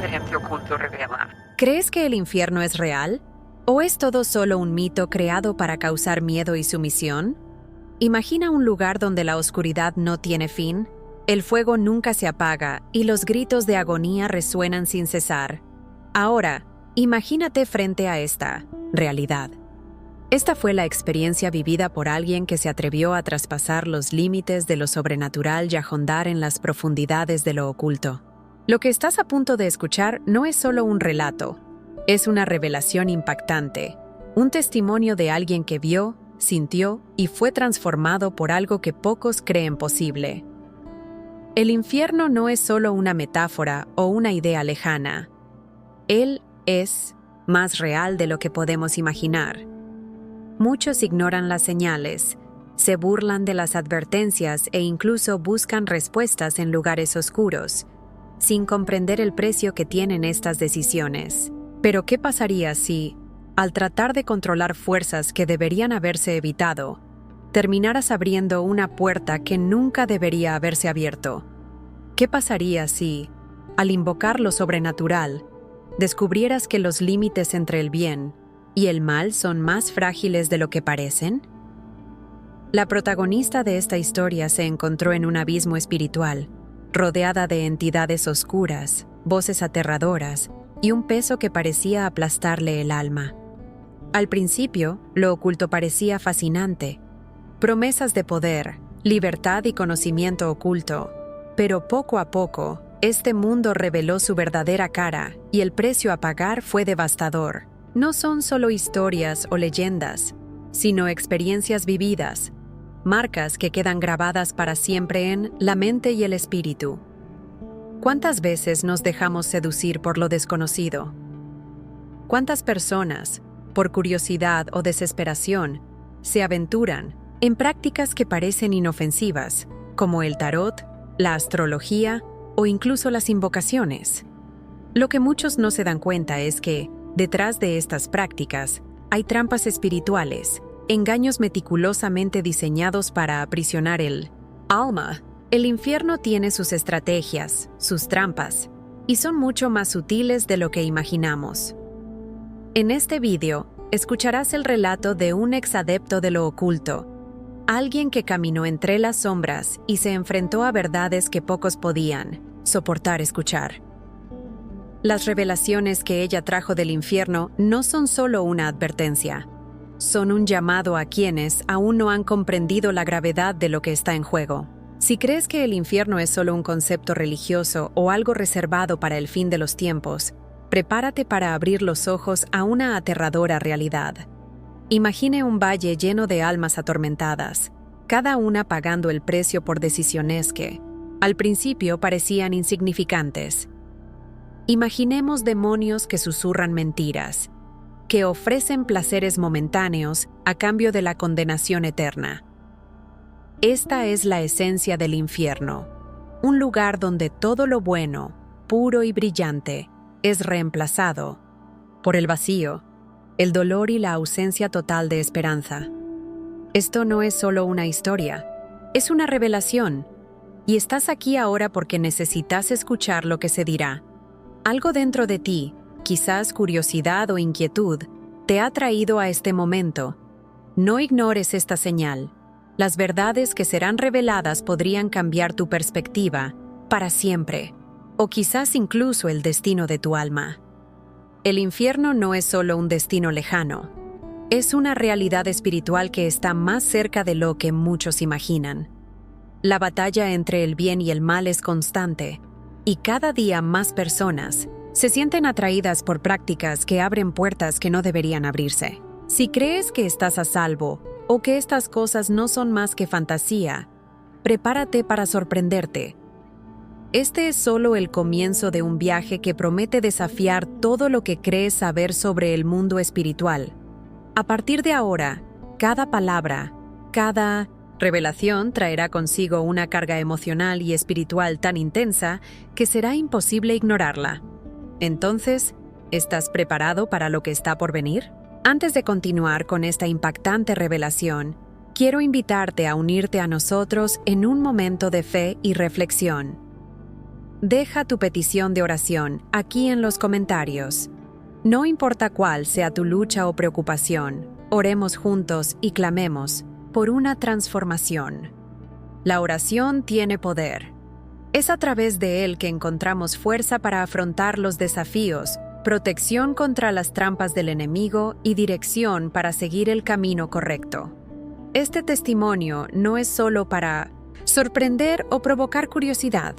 el ente oculto revela. ¿Crees que el infierno es real? ¿O es todo solo un mito creado para causar miedo y sumisión? Imagina un lugar donde la oscuridad no tiene fin, el fuego nunca se apaga y los gritos de agonía resuenan sin cesar. Ahora, imagínate frente a esta realidad. Esta fue la experiencia vivida por alguien que se atrevió a traspasar los límites de lo sobrenatural y a ahondar en las profundidades de lo oculto. Lo que estás a punto de escuchar no es solo un relato, es una revelación impactante, un testimonio de alguien que vio, sintió y fue transformado por algo que pocos creen posible. El infierno no es solo una metáfora o una idea lejana. Él es más real de lo que podemos imaginar. Muchos ignoran las señales, se burlan de las advertencias e incluso buscan respuestas en lugares oscuros, sin comprender el precio que tienen estas decisiones. Pero ¿qué pasaría si, al tratar de controlar fuerzas que deberían haberse evitado, terminaras abriendo una puerta que nunca debería haberse abierto? ¿Qué pasaría si, al invocar lo sobrenatural, descubrieras que los límites entre el bien y el mal son más frágiles de lo que parecen? La protagonista de esta historia se encontró en un abismo espiritual, rodeada de entidades oscuras, voces aterradoras y un peso que parecía aplastarle el alma. Al principio, lo oculto parecía fascinante. Promesas de poder, libertad y conocimiento oculto. Pero poco a poco, este mundo reveló su verdadera cara y el precio a pagar fue devastador. No son solo historias o leyendas, sino experiencias vividas, marcas que quedan grabadas para siempre en la mente y el espíritu. ¿Cuántas veces nos dejamos seducir por lo desconocido? ¿Cuántas personas, por curiosidad o desesperación, se aventuran en prácticas que parecen inofensivas, como el tarot, la astrología o incluso las invocaciones? Lo que muchos no se dan cuenta es que, detrás de estas prácticas, hay trampas espirituales, engaños meticulosamente diseñados para aprisionar el alma. El infierno tiene sus estrategias, sus trampas, y son mucho más sutiles de lo que imaginamos. En este vídeo, escucharás el relato de un exadepto de lo oculto, alguien que caminó entre las sombras y se enfrentó a verdades que pocos podían soportar escuchar. Las revelaciones que ella trajo del infierno no son solo una advertencia, son un llamado a quienes aún no han comprendido la gravedad de lo que está en juego. Si crees que el infierno es solo un concepto religioso o algo reservado para el fin de los tiempos, prepárate para abrir los ojos a una aterradora realidad. Imagine un valle lleno de almas atormentadas, cada una pagando el precio por decisiones que, al principio, parecían insignificantes. Imaginemos demonios que susurran mentiras, que ofrecen placeres momentáneos a cambio de la condenación eterna. Esta es la esencia del infierno, un lugar donde todo lo bueno, puro y brillante, es reemplazado por el vacío, el dolor y la ausencia total de esperanza. Esto no es solo una historia, es una revelación, y estás aquí ahora porque necesitas escuchar lo que se dirá. Algo dentro de ti, quizás curiosidad o inquietud, te ha traído a este momento. No ignores esta señal. Las verdades que serán reveladas podrían cambiar tu perspectiva para siempre, o quizás incluso el destino de tu alma. El infierno no es solo un destino lejano, es una realidad espiritual que está más cerca de lo que muchos imaginan. La batalla entre el bien y el mal es constante, y cada día más personas se sienten atraídas por prácticas que abren puertas que no deberían abrirse. Si crees que estás a salvo o que estas cosas no son más que fantasía, prepárate para sorprenderte. Este es solo el comienzo de un viaje que promete desafiar todo lo que crees saber sobre el mundo espiritual. A partir de ahora, cada palabra, cada revelación traerá consigo una carga emocional y espiritual tan intensa que será imposible ignorarla. Entonces, ¿estás preparado para lo que está por venir? Antes de continuar con esta impactante revelación, quiero invitarte a unirte a nosotros en un momento de fe y reflexión. Deja tu petición de oración aquí en los comentarios. No importa cuál sea tu lucha o preocupación, oremos juntos y clamemos por una transformación. La oración tiene poder. Es a través de él que encontramos fuerza para afrontar los desafíos, protección contra las trampas del enemigo y dirección para seguir el camino correcto. Este testimonio no es solo para sorprender o provocar curiosidad.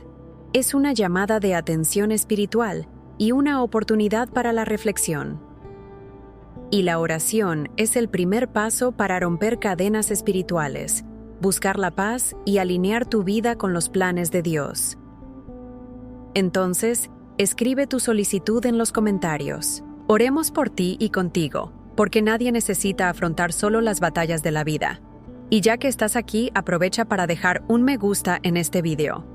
Es una llamada de atención espiritual y una oportunidad para la reflexión. Y la oración es el primer paso para romper cadenas espirituales, buscar la paz y alinear tu vida con los planes de Dios. Entonces, escribe tu solicitud en los comentarios. Oremos por ti y contigo, porque nadie necesita afrontar solo las batallas de la vida. Y ya que estás aquí, aprovecha para dejar un me gusta en este video.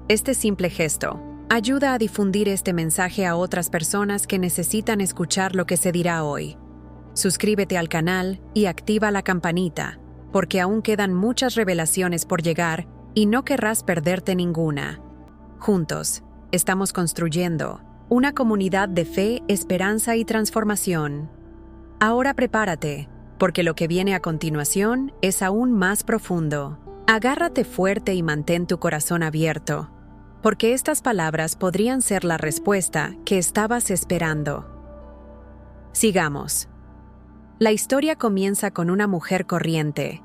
Este simple gesto ayuda a difundir este mensaje a otras personas que necesitan escuchar lo que se dirá hoy. Suscríbete al canal y activa la campanita, porque aún quedan muchas revelaciones por llegar y no querrás perderte ninguna. Juntos, estamos construyendo una comunidad de fe, esperanza y transformación. Ahora prepárate, porque lo que viene a continuación es aún más profundo. Agárrate fuerte y mantén tu corazón abierto, porque estas palabras podrían ser la respuesta que estabas esperando. Sigamos. La historia comienza con una mujer corriente,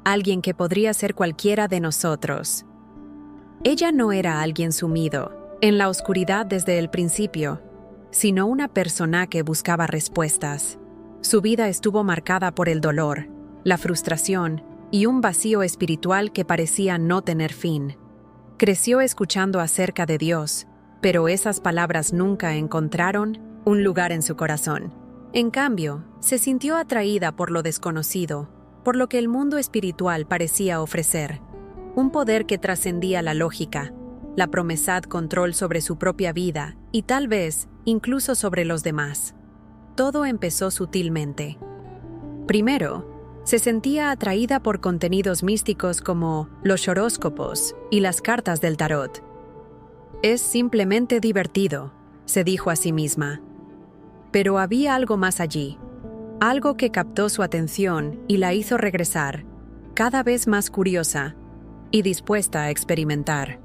alguien que podría ser cualquiera de nosotros. Ella no era alguien sumido en la oscuridad desde el principio, sino una persona que buscaba respuestas. Su vida estuvo marcada por el dolor, la frustración y un vacío espiritual que parecía no tener fin. Creció escuchando acerca de Dios, pero esas palabras nunca encontraron un lugar en su corazón. En cambio, se sintió atraída por lo desconocido, por lo que el mundo espiritual parecía ofrecer. Un poder que trascendía la lógica, la promesa de control sobre su propia vida y tal vez incluso sobre los demás. Todo empezó sutilmente. Primero, se sentía atraída por contenidos místicos como los horóscopos y las cartas del tarot. Es simplemente divertido, se dijo a sí misma. Pero había algo más allí, algo que captó su atención y la hizo regresar, cada vez más curiosa y dispuesta a experimentar.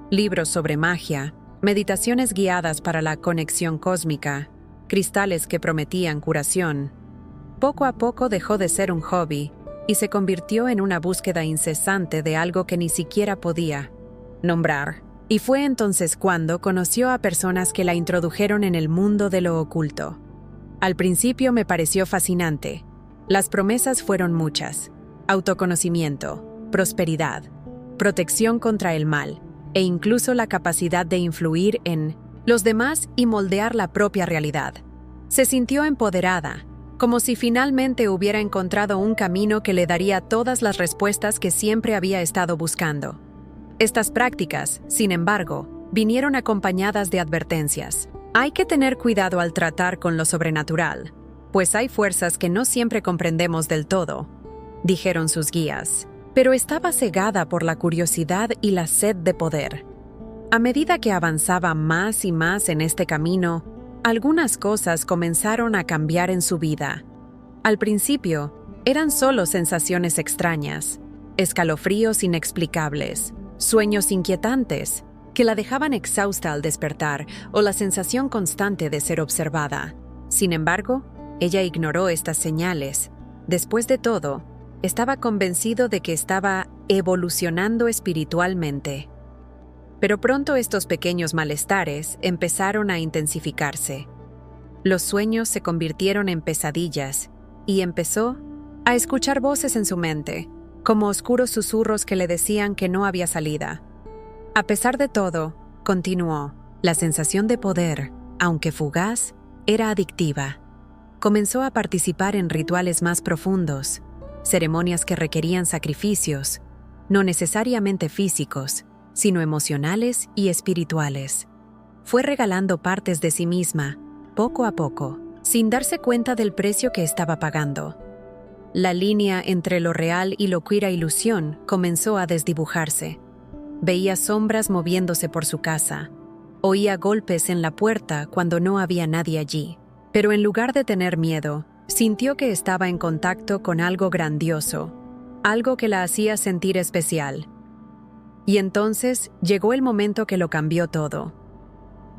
Libros sobre magia, meditaciones guiadas para la conexión cósmica, cristales que prometían curación. Poco a poco dejó de ser un hobby y se convirtió en una búsqueda incesante de algo que ni siquiera podía nombrar. Y fue entonces cuando conoció a personas que la introdujeron en el mundo de lo oculto. Al principio me pareció fascinante. Las promesas fueron muchas: autoconocimiento, prosperidad, protección contra el mal, e incluso la capacidad de influir en los demás y moldear la propia realidad. Se sintió empoderada, como si finalmente hubiera encontrado un camino que le daría todas las respuestas que siempre había estado buscando. Estas prácticas, sin embargo, vinieron acompañadas de advertencias. Hay que tener cuidado al tratar con lo sobrenatural, pues hay fuerzas que no siempre comprendemos del todo, dijeron sus guías. Pero estaba cegada por la curiosidad y la sed de poder. A medida que avanzaba más y más en este camino, algunas cosas comenzaron a cambiar en su vida. Al principio, eran solo sensaciones extrañas, escalofríos inexplicables, sueños inquietantes que la dejaban exhausta al despertar o la sensación constante de ser observada. Sin embargo, ella ignoró estas señales. Después de todo, estaba convencido de que estaba evolucionando espiritualmente. Pero pronto estos pequeños malestares empezaron a intensificarse. Los sueños se convirtieron en pesadillas y empezó a escuchar voces en su mente, como oscuros susurros que le decían que no había salida. A pesar de todo, continuó, la sensación de poder, aunque fugaz, era adictiva. Comenzó a participar en rituales más profundos, ceremonias que requerían sacrificios, no necesariamente físicos, sino emocionales y espirituales. Fue regalando partes de sí misma, poco a poco, sin darse cuenta del precio que estaba pagando. La línea entre lo real y lo pura ilusión comenzó a desdibujarse. Veía sombras moviéndose por su casa. Oía golpes en la puerta cuando no había nadie allí. Pero en lugar de tener miedo, sintió que estaba en contacto con algo grandioso, algo que la hacía sentir especial. Y entonces llegó el momento que lo cambió todo.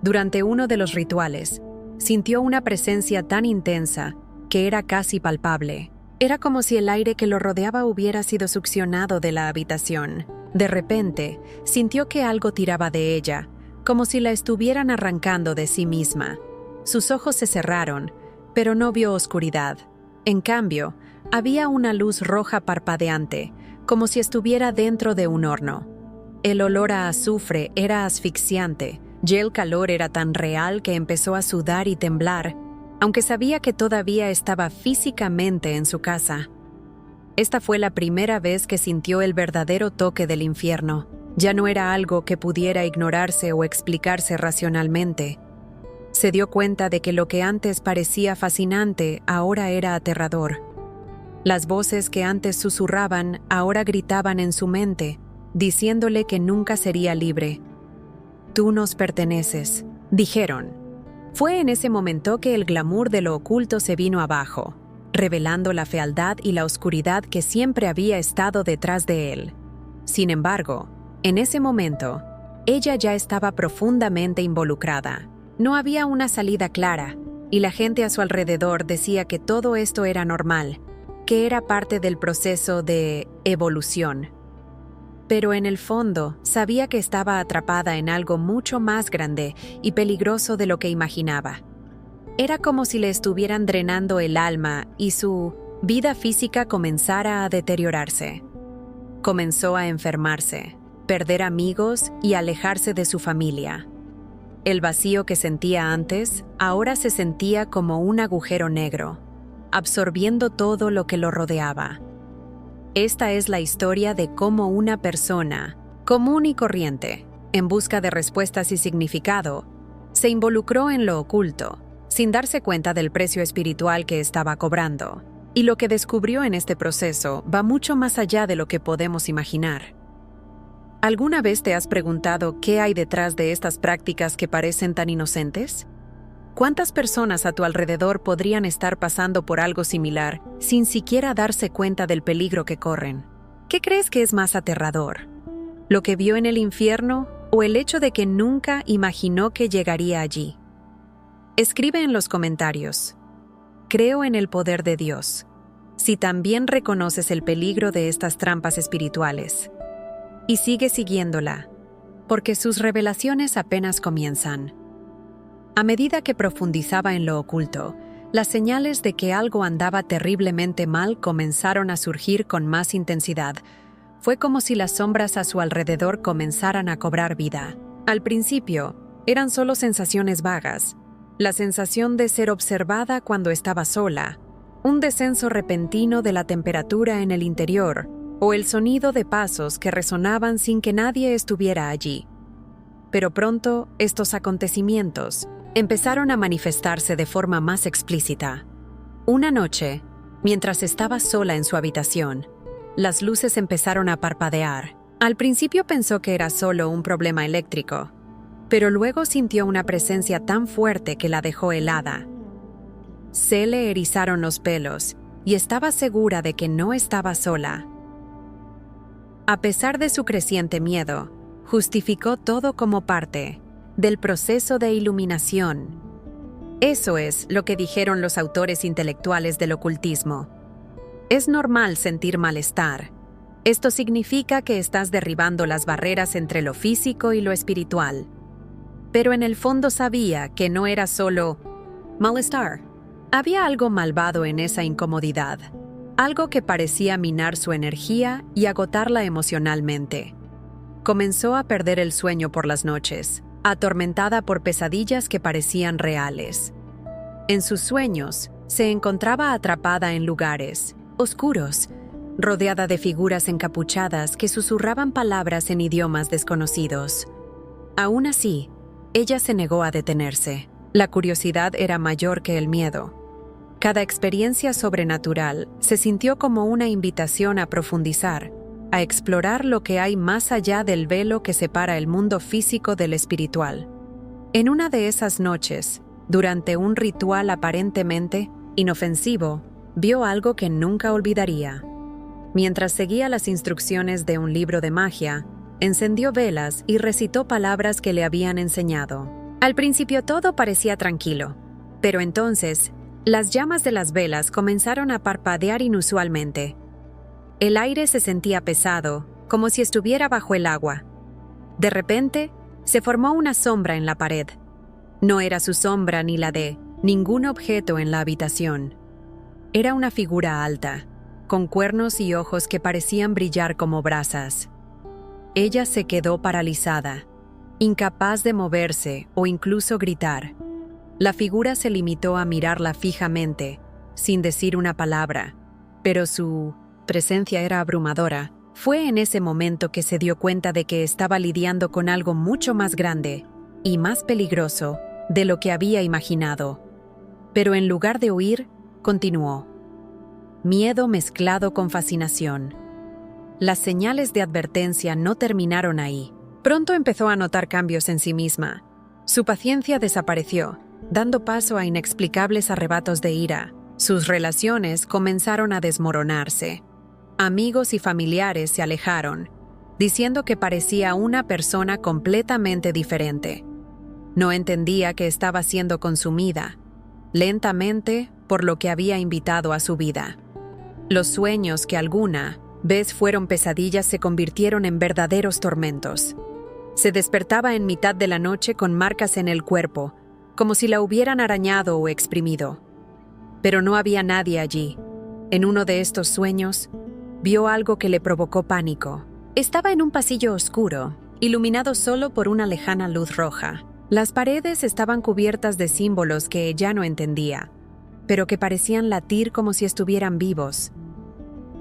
Durante uno de los rituales, sintió una presencia tan intensa que era casi palpable. Era como si el aire que lo rodeaba hubiera sido succionado de la habitación. De repente, sintió que algo tiraba de ella, como si la estuvieran arrancando de sí misma. Sus ojos se cerraron, pero no vio oscuridad. En cambio, había una luz roja parpadeante, como si estuviera dentro de un horno. El olor a azufre era asfixiante, y el calor era tan real que empezó a sudar y temblar, aunque sabía que todavía estaba físicamente en su casa. Esta fue la primera vez que sintió el verdadero toque del infierno. Ya no era algo que pudiera ignorarse o explicarse racionalmente. Se dio cuenta de que lo que antes parecía fascinante ahora era aterrador. Las voces que antes susurraban ahora gritaban en su mente, diciéndole que nunca sería libre. «Tú nos perteneces», dijeron. Fue en ese momento que el glamour de lo oculto se vino abajo, revelando la fealdad y la oscuridad que siempre había estado detrás de él. Sin embargo, en ese momento, ella ya estaba profundamente involucrada. No había una salida clara, y la gente a su alrededor decía que todo esto era normal, que era parte del proceso de evolución. Pero en el fondo, sabía que estaba atrapada en algo mucho más grande y peligroso de lo que imaginaba. Era como si le estuvieran drenando el alma y su vida física comenzara a deteriorarse. Comenzó a enfermarse, perder amigos y alejarse de su familia. El vacío que sentía antes, ahora se sentía como un agujero negro, absorbiendo todo lo que lo rodeaba. Esta es la historia de cómo una persona, común y corriente, en busca de respuestas y significado, se involucró en lo oculto, sin darse cuenta del precio espiritual que estaba cobrando. Y lo que descubrió en este proceso va mucho más allá de lo que podemos imaginar. ¿Alguna vez te has preguntado qué hay detrás de estas prácticas que parecen tan inocentes? ¿Cuántas personas a tu alrededor podrían estar pasando por algo similar sin siquiera darse cuenta del peligro que corren? ¿Qué crees que es más aterrador? ¿Lo que vio en el infierno o el hecho de que nunca imaginó que llegaría allí? Escribe en los comentarios. Creo en el poder de Dios. Si también reconoces el peligro de estas trampas espirituales. Y sigue siguiéndola, porque sus revelaciones apenas comienzan. A medida que profundizaba en lo oculto, las señales de que algo andaba terriblemente mal comenzaron a surgir con más intensidad. Fue como si las sombras a su alrededor comenzaran a cobrar vida. Al principio, eran solo sensaciones vagas. La sensación de ser observada cuando estaba sola, un descenso repentino de la temperatura en el interior, o el sonido de pasos que resonaban sin que nadie estuviera allí. Pero pronto, estos acontecimientos empezaron a manifestarse de forma más explícita. Una noche, mientras estaba sola en su habitación, las luces empezaron a parpadear. Al principio pensó que era solo un problema eléctrico, pero luego sintió una presencia tan fuerte que la dejó helada. Se le erizaron los pelos y estaba segura de que no estaba sola. A pesar de su creciente miedo, justificó todo como parte del proceso de iluminación. Eso es lo que dijeron los autores intelectuales del ocultismo. Es normal sentir malestar. Esto significa que estás derribando las barreras entre lo físico y lo espiritual. Pero en el fondo sabía que no era solo malestar. Había algo malvado en esa incomodidad, algo que parecía minar su energía y agotarla emocionalmente. Comenzó a perder el sueño por las noches, atormentada por pesadillas que parecían reales. En sus sueños, se encontraba atrapada en lugares oscuros, rodeada de figuras encapuchadas que susurraban palabras en idiomas desconocidos. Aún así, ella se negó a detenerse. La curiosidad era mayor que el miedo. Cada experiencia sobrenatural se sintió como una invitación a profundizar, a explorar lo que hay más allá del velo que separa el mundo físico del espiritual. En una de esas noches, durante un ritual aparentemente inofensivo, vio algo que nunca olvidaría. Mientras seguía las instrucciones de un libro de magia, encendió velas y recitó palabras que le habían enseñado. Al principio todo parecía tranquilo, pero entonces, las llamas de las velas comenzaron a parpadear inusualmente. El aire se sentía pesado, como si estuviera bajo el agua. De repente, se formó una sombra en la pared. No era su sombra ni la de ningún objeto en la habitación. Era una figura alta, con cuernos y ojos que parecían brillar como brasas. Ella se quedó paralizada, incapaz de moverse o incluso gritar. La figura se limitó a mirarla fijamente, sin decir una palabra, pero su presencia era abrumadora. Fue en ese momento que se dio cuenta de que estaba lidiando con algo mucho más grande y más peligroso de lo que había imaginado. Pero en lugar de huir, continuó. Miedo mezclado con fascinación. Las señales de advertencia no terminaron ahí. Pronto empezó a notar cambios en sí misma. Su paciencia desapareció, dando paso a inexplicables arrebatos de ira. Sus relaciones comenzaron a desmoronarse. Amigos y familiares se alejaron, diciendo que parecía una persona completamente diferente. No entendía que estaba siendo consumida, lentamente, por lo que había invitado a su vida. Los sueños que alguna vez fueron pesadillas se convirtieron en verdaderos tormentos. Se despertaba en mitad de la noche con marcas en el cuerpo, como si la hubieran arañado o exprimido. Pero no había nadie allí. En uno de estos sueños, vio algo que le provocó pánico. Estaba en un pasillo oscuro, iluminado solo por una lejana luz roja. Las paredes estaban cubiertas de símbolos que ella no entendía, pero que parecían latir como si estuvieran vivos.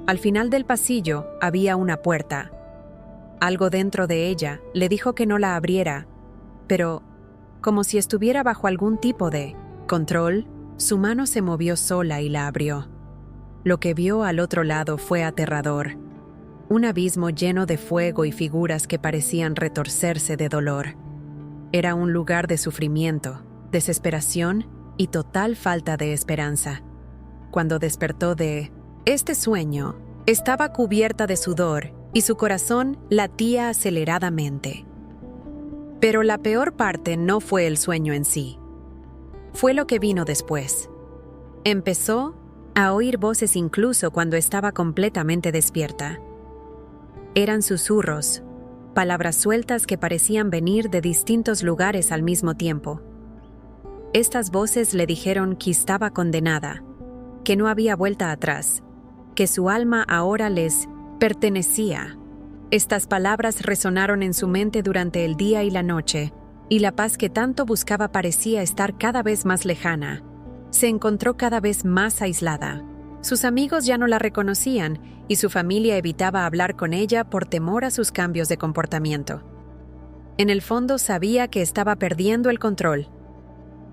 Al final del pasillo había una puerta. Algo dentro de ella le dijo que no la abriera, pero, como si estuviera bajo algún tipo de control, su mano se movió sola y la abrió. Lo que vio al otro lado fue aterrador. Un abismo lleno de fuego y figuras que parecían retorcerse de dolor. Era un lugar de sufrimiento, desesperación y total falta de esperanza. Cuando despertó de este sueño, estaba cubierta de sudor y su corazón latía aceleradamente. Pero la peor parte no fue el sueño en sí. Fue lo que vino después. Empezó a oír voces incluso cuando estaba completamente despierta. Eran susurros, palabras sueltas que parecían venir de distintos lugares al mismo tiempo. Estas voces le dijeron que estaba condenada, que no había vuelta atrás, que su alma ahora les pertenecía. Estas palabras resonaron en su mente durante el día y la noche, y la paz que tanto buscaba parecía estar cada vez más lejana. Se encontró cada vez más aislada. Sus amigos ya no la reconocían y su familia evitaba hablar con ella por temor a sus cambios de comportamiento. En el fondo sabía que estaba perdiendo el control,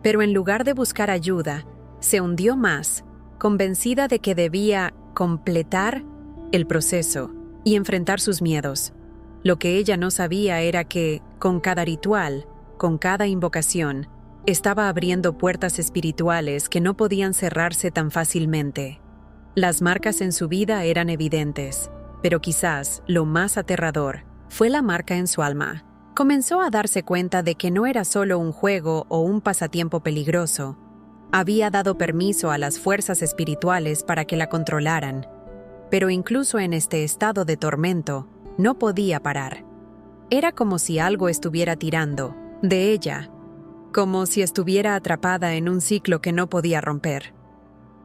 pero en lugar de buscar ayuda, se hundió más, convencida de que debía completar el proceso y enfrentar sus miedos. Lo que ella no sabía era que, con cada ritual, con cada invocación, estaba abriendo puertas espirituales que no podían cerrarse tan fácilmente. Las marcas en su vida eran evidentes, pero quizás lo más aterrador fue la marca en su alma. Comenzó a darse cuenta de que no era solo un juego o un pasatiempo peligroso. Había dado permiso a las fuerzas espirituales para que la controlaran, pero incluso en este estado de tormento, no podía parar. Era como si algo estuviera tirando de ella, como si estuviera atrapada en un ciclo que no podía romper.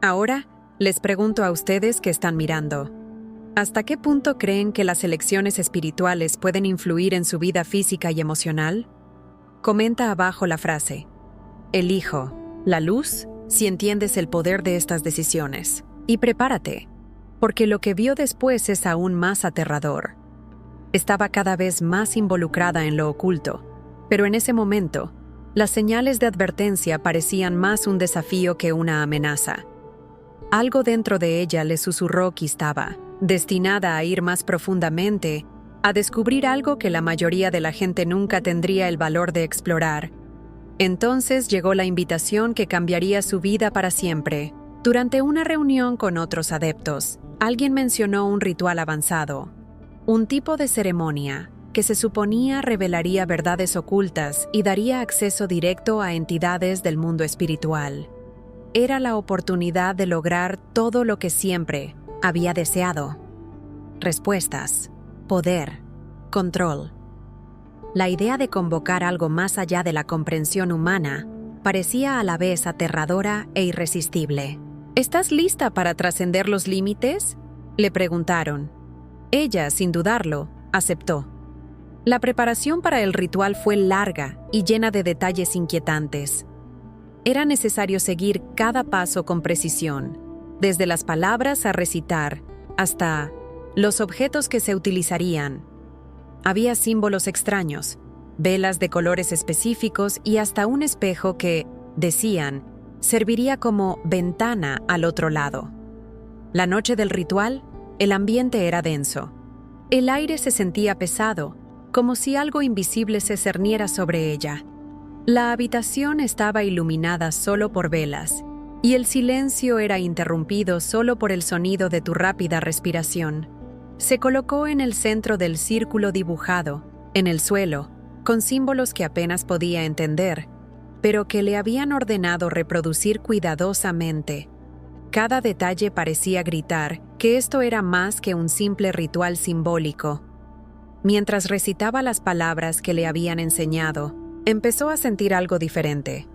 Ahora, les pregunto a ustedes que están mirando, ¿hasta qué punto creen que las elecciones espirituales pueden influir en su vida física y emocional? Comenta abajo la frase, elijo la luz si entiendes el poder de estas decisiones. Y prepárate, porque lo que vio después es aún más aterrador. Estaba cada vez más involucrada en lo oculto, pero en ese momento, las señales de advertencia parecían más un desafío que una amenaza. Algo dentro de ella le susurró que estaba destinada a ir más profundamente, a descubrir algo que la mayoría de la gente nunca tendría el valor de explorar. Entonces llegó la invitación que cambiaría su vida para siempre. Durante una reunión con otros adeptos, alguien mencionó un ritual avanzado, un tipo de ceremonia que se suponía revelaría verdades ocultas y daría acceso directo a entidades del mundo espiritual. Era la oportunidad de lograr todo lo que siempre había deseado. Respuestas, poder, control. La idea de convocar algo más allá de la comprensión humana parecía a la vez aterradora e irresistible. ¿Estás lista para trascender los límites?, le preguntaron. Ella, sin dudarlo, aceptó. La preparación para el ritual fue larga y llena de detalles inquietantes. Era necesario seguir cada paso con precisión, desde las palabras a recitar hasta los objetos que se utilizarían. Había símbolos extraños, velas de colores específicos y hasta un espejo que, decían, serviría como ventana al otro lado. La noche del ritual, el ambiente era denso. El aire se sentía pesado, como si algo invisible se cerniera sobre ella. La habitación estaba iluminada solo por velas, y el silencio era interrumpido solo por el sonido de tu rápida respiración. Se colocó en el centro del círculo dibujado, en el suelo, con símbolos que apenas podía entender, pero que le habían ordenado reproducir cuidadosamente. Cada detalle parecía gritar que esto era más que un simple ritual simbólico. Mientras recitaba las palabras que le habían enseñado, empezó a sentir algo diferente.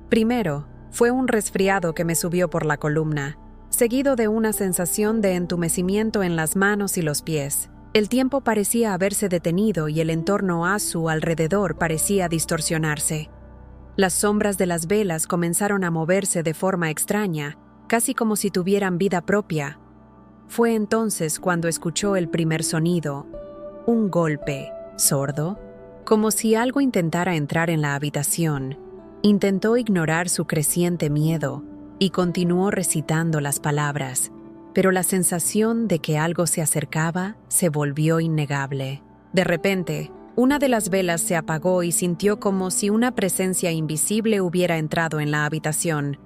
Primero, fue un resfriado que me subió por la columna, seguido de una sensación de entumecimiento en las manos y los pies. El tiempo parecía haberse detenido y el entorno a su alrededor parecía distorsionarse. Las sombras de las velas comenzaron a moverse de forma extraña, casi como si tuvieran vida propia. Fue entonces cuando escuchó el primer sonido, un golpe, sordo, como si algo intentara entrar en la habitación. Intentó ignorar su creciente miedo y continuó recitando las palabras, pero la sensación de que algo se acercaba se volvió innegable. De repente, una de las velas se apagó y sintió como si una presencia invisible hubiera entrado en la habitación.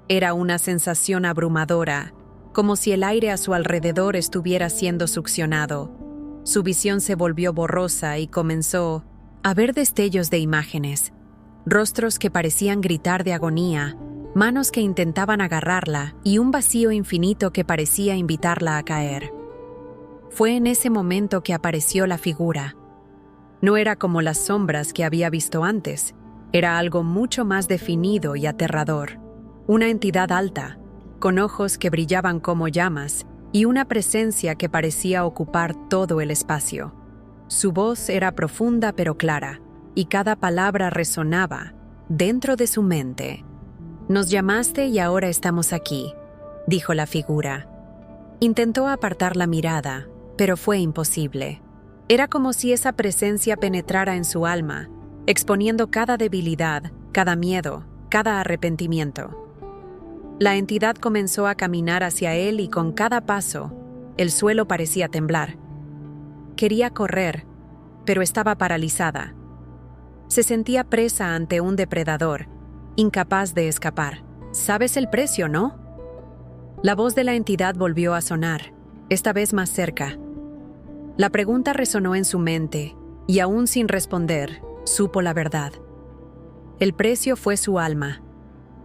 Era una sensación abrumadora, como si el aire a su alrededor estuviera siendo succionado. Su visión se volvió borrosa y comenzó a ver destellos de imágenes, rostros que parecían gritar de agonía, manos que intentaban agarrarla y un vacío infinito que parecía invitarla a caer. Fue en ese momento que apareció la figura. No era como las sombras que había visto antes, era algo mucho más definido y aterrador. Una entidad alta, con ojos que brillaban como llamas y una presencia que parecía ocupar todo el espacio. Su voz era profunda pero clara, y cada palabra resonaba dentro de su mente. «Nos llamaste y ahora estamos aquí», dijo la figura. Intentó apartar la mirada, pero fue imposible. Era como si esa presencia penetrara en su alma, exponiendo cada debilidad, cada miedo, cada arrepentimiento. La entidad comenzó a caminar hacia él y con cada paso, el suelo parecía temblar. Quería correr, pero estaba paralizada. Se sentía presa ante un depredador, incapaz de escapar. «¿Sabes el precio, no?». La voz de la entidad volvió a sonar, esta vez más cerca. La pregunta resonó en su mente, y aún sin responder, supo la verdad. El precio fue su alma.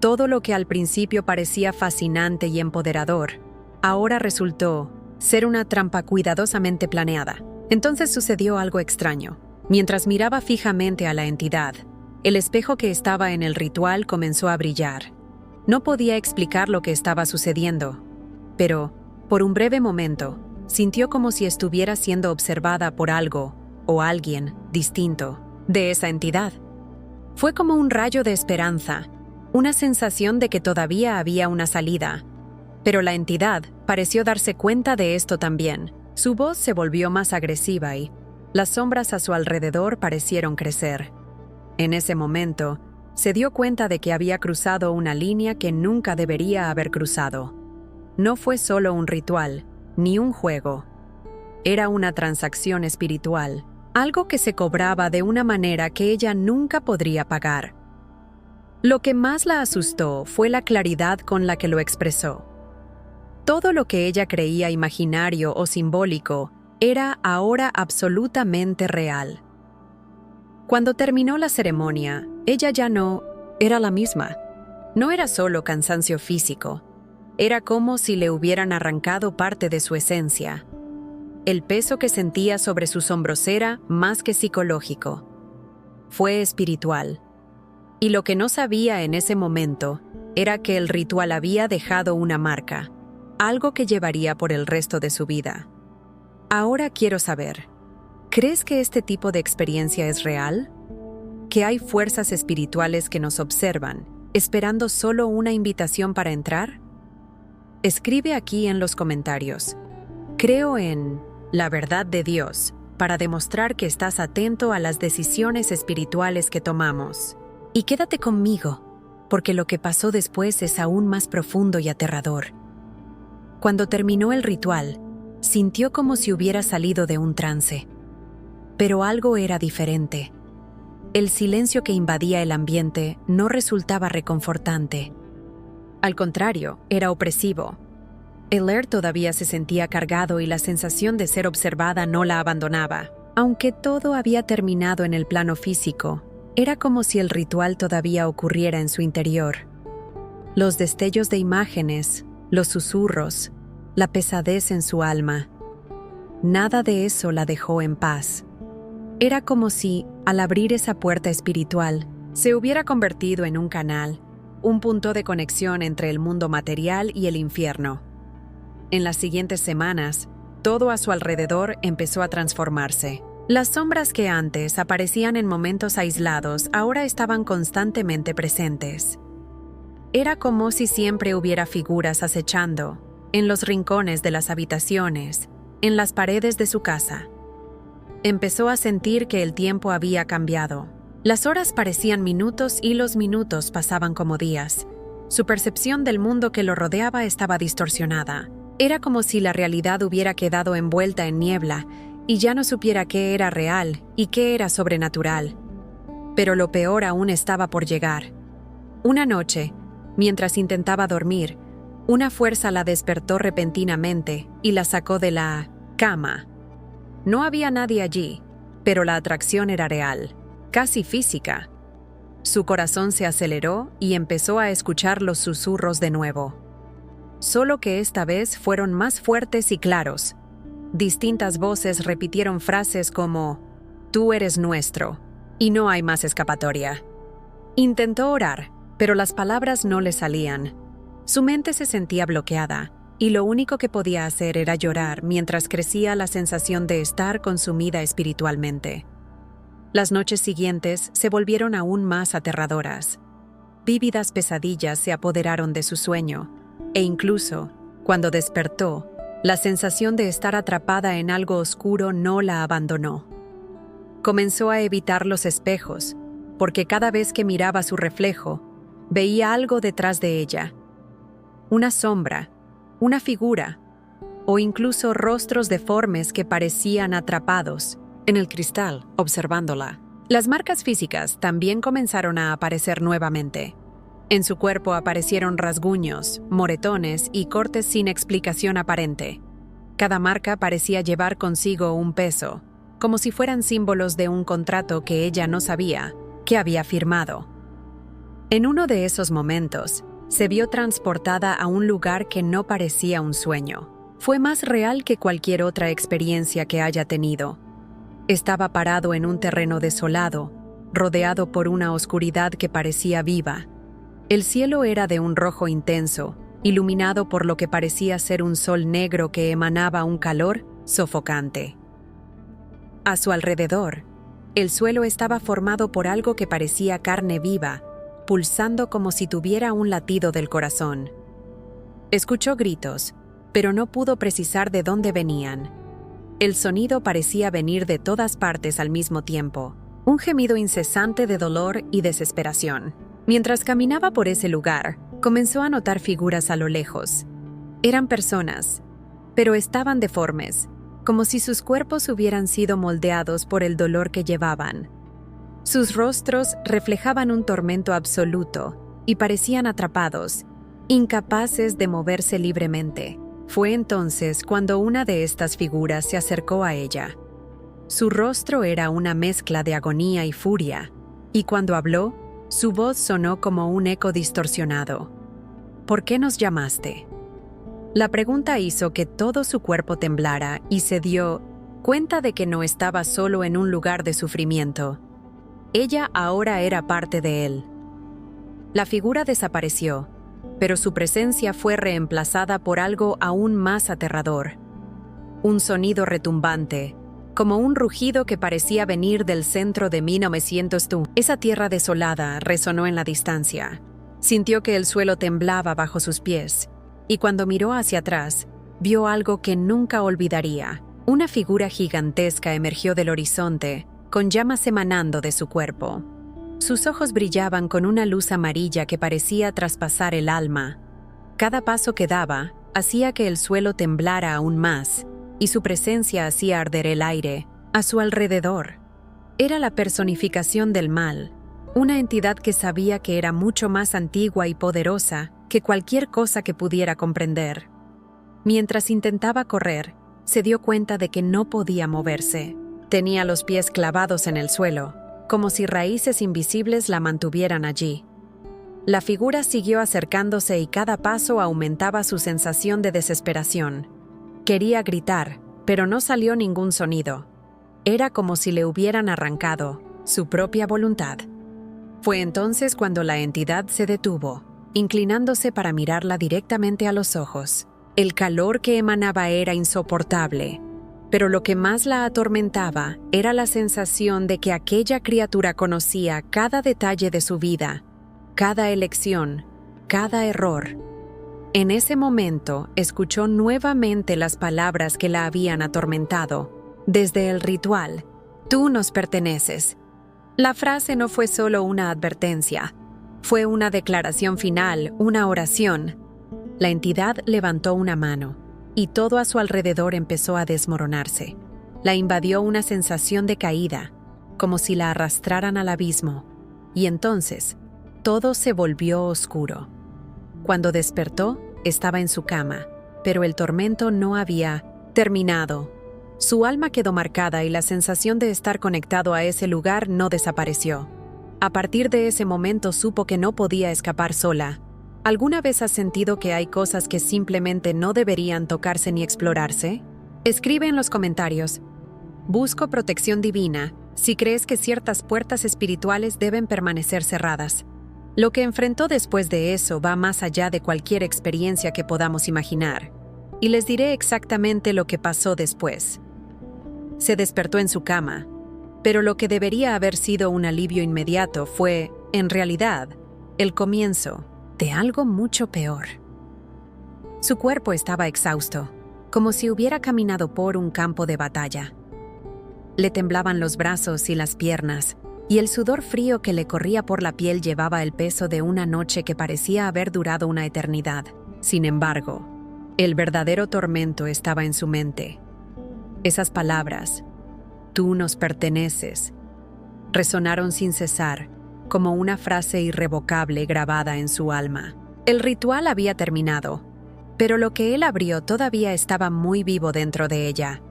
Todo lo que al principio parecía fascinante y empoderador, ahora resultó ser una trampa cuidadosamente planeada. Entonces sucedió algo extraño. Mientras miraba fijamente a la entidad, el espejo que estaba en el ritual comenzó a brillar. No podía explicar lo que estaba sucediendo, pero, por un breve momento, sintió como si estuviera siendo observada por algo o alguien distinto de esa entidad. Fue como un rayo de esperanza, una sensación de que todavía había una salida. Pero la entidad pareció darse cuenta de esto también. Su voz se volvió más agresiva y las sombras a su alrededor parecieron crecer. En ese momento, se dio cuenta de que había cruzado una línea que nunca debería haber cruzado. No fue solo un ritual, ni un juego. Era una transacción espiritual, algo que se cobraba de una manera que ella nunca podría pagar. Lo que más la asustó fue la claridad con la que lo expresó. Todo lo que ella creía imaginario o simbólico era ahora absolutamente real. Cuando terminó la ceremonia, ella ya no era la misma. No era solo cansancio físico. Era como si le hubieran arrancado parte de su esencia. El peso que sentía sobre sus hombros era más que psicológico. Fue espiritual. Y lo que no sabía en ese momento era que el ritual había dejado una marca, algo que llevaría por el resto de su vida. Ahora quiero saber, ¿crees que este tipo de experiencia es real? ¿Que hay fuerzas espirituales que nos observan, esperando solo una invitación para entrar? Escribe aquí en los comentarios. Creo en la verdad de Dios para demostrar que estás atento a las decisiones espirituales que tomamos. Y quédate conmigo, porque lo que pasó después es aún más profundo y aterrador. Cuando terminó el ritual, sintió como si hubiera salido de un trance. Pero algo era diferente. El silencio que invadía el ambiente no resultaba reconfortante. Al contrario, era opresivo. El aire todavía se sentía cargado y la sensación de ser observada no la abandonaba. Aunque todo había terminado en el plano físico, era como si el ritual todavía ocurriera en su interior. Los destellos de imágenes, los susurros, la pesadez en su alma. Nada de eso la dejó en paz. Era como si, al abrir esa puerta espiritual, se hubiera convertido en un canal, un punto de conexión entre el mundo material y el infierno. En las siguientes semanas, todo a su alrededor empezó a transformarse. Las sombras que antes aparecían en momentos aislados ahora estaban constantemente presentes. Era como si siempre hubiera figuras acechando, en los rincones de las habitaciones, en las paredes de su casa. Empezó a sentir que el tiempo había cambiado. Las horas parecían minutos y los minutos pasaban como días. Su percepción del mundo que lo rodeaba estaba distorsionada. Era como si la realidad hubiera quedado envuelta en niebla y ya no supiera qué era real y qué era sobrenatural. Pero lo peor aún estaba por llegar. Una noche, mientras intentaba dormir, una fuerza la despertó repentinamente y la sacó de la cama. No había nadie allí, pero la atracción era real, casi física. Su corazón se aceleró y empezó a escuchar los susurros de nuevo. Solo que esta vez fueron más fuertes y claros. Distintas voces repitieron frases como «Tú eres nuestro» y «No hay más escapatoria». Intentó orar, pero las palabras no le salían. Su mente se sentía bloqueada, y lo único que podía hacer era llorar mientras crecía la sensación de estar consumida espiritualmente. Las noches siguientes se volvieron aún más aterradoras. Vívidas pesadillas se apoderaron de su sueño, e incluso, cuando despertó, la sensación de estar atrapada en algo oscuro no la abandonó. Comenzó a evitar los espejos, porque cada vez que miraba su reflejo, veía algo detrás de ella. Una sombra, una figura, o incluso rostros deformes que parecían atrapados en el cristal, observándola. Las marcas físicas también comenzaron a aparecer nuevamente. En su cuerpo aparecieron rasguños, moretones y cortes sin explicación aparente. Cada marca parecía llevar consigo un peso, como si fueran símbolos de un contrato que ella no sabía que había firmado. En uno de esos momentos, se vio transportada a un lugar que no parecía un sueño. Fue más real que cualquier otra experiencia que haya tenido. Estaba parado en un terreno desolado, rodeado por una oscuridad que parecía viva. El cielo era de un rojo intenso, iluminado por lo que parecía ser un sol negro que emanaba un calor sofocante. A su alrededor, el suelo estaba formado por algo que parecía carne viva, pulsando como si tuviera un latido del corazón. Escuchó gritos, pero no pudo precisar de dónde venían. El sonido parecía venir de todas partes al mismo tiempo, un gemido incesante de dolor y desesperación. Mientras caminaba por ese lugar, comenzó a notar figuras a lo lejos. Eran personas, pero estaban deformes, como si sus cuerpos hubieran sido moldeados por el dolor que llevaban. Sus rostros reflejaban un tormento absoluto y parecían atrapados, incapaces de moverse libremente. Fue entonces cuando una de estas figuras se acercó a ella. Su rostro era una mezcla de agonía y furia, y cuando habló, su voz sonó como un eco distorsionado. ¿Por qué nos llamaste? La pregunta hizo que todo su cuerpo temblara y se dio cuenta de que no estaba solo en un lugar de sufrimiento. Ella ahora era parte de él. La figura desapareció, pero su presencia fue reemplazada por algo aún más aterrador. Un sonido retumbante, como un rugido que parecía venir del centro de 1902. Esa tierra desolada resonó en la distancia. Sintió que el suelo temblaba bajo sus pies, y cuando miró hacia atrás, vio algo que nunca olvidaría. Una figura gigantesca emergió del horizonte, con llamas emanando de su cuerpo. Sus ojos brillaban con una luz amarilla que parecía traspasar el alma. Cada paso que daba hacía que el suelo temblara aún más, y su presencia hacía arder el aire a su alrededor. Era la personificación del mal, una entidad que sabía que era mucho más antigua y poderosa que cualquier cosa que pudiera comprender. Mientras intentaba correr, se dio cuenta de que no podía moverse. Tenía los pies clavados en el suelo, como si raíces invisibles la mantuvieran allí. La figura siguió acercándose y cada paso aumentaba su sensación de desesperación. Quería gritar, pero no salió ningún sonido. Era como si le hubieran arrancado su propia voluntad. Fue entonces cuando la entidad se detuvo, inclinándose para mirarla directamente a los ojos. El calor que emanaba era insoportable, pero lo que más la atormentaba era la sensación de que aquella criatura conocía cada detalle de su vida, cada elección, cada error. En ese momento escuchó nuevamente las palabras que la habían atormentado. Desde el ritual, «Tú nos perteneces». La frase no fue solo una advertencia, fue una declaración final, una oración. La entidad levantó una mano, y todo a su alrededor empezó a desmoronarse. La invadió una sensación de caída, como si la arrastraran al abismo, y entonces todo se volvió oscuro. Cuando despertó, estaba en su cama, pero el tormento no había terminado. Su alma quedó marcada y la sensación de estar conectado a ese lugar no desapareció. A partir de ese momento supo que no podía escapar sola. ¿Alguna vez has sentido que hay cosas que simplemente no deberían tocarse ni explorarse? Escribe en los comentarios. Busco protección divina si crees que ciertas puertas espirituales deben permanecer cerradas. Lo que enfrentó después de eso va más allá de cualquier experiencia que podamos imaginar. Y les diré exactamente lo que pasó después. Se despertó en su cama, pero lo que debería haber sido un alivio inmediato fue, en realidad, el comienzo de algo mucho peor. Su cuerpo estaba exhausto, como si hubiera caminado por un campo de batalla. Le temblaban los brazos y las piernas, y el sudor frío que le corría por la piel llevaba el peso de una noche que parecía haber durado una eternidad. Sin embargo, el verdadero tormento estaba en su mente. Esas palabras, «Tú nos perteneces», resonaron sin cesar, como una frase irrevocable grabada en su alma. El ritual había terminado, pero lo que él abrió todavía estaba muy vivo dentro de ella.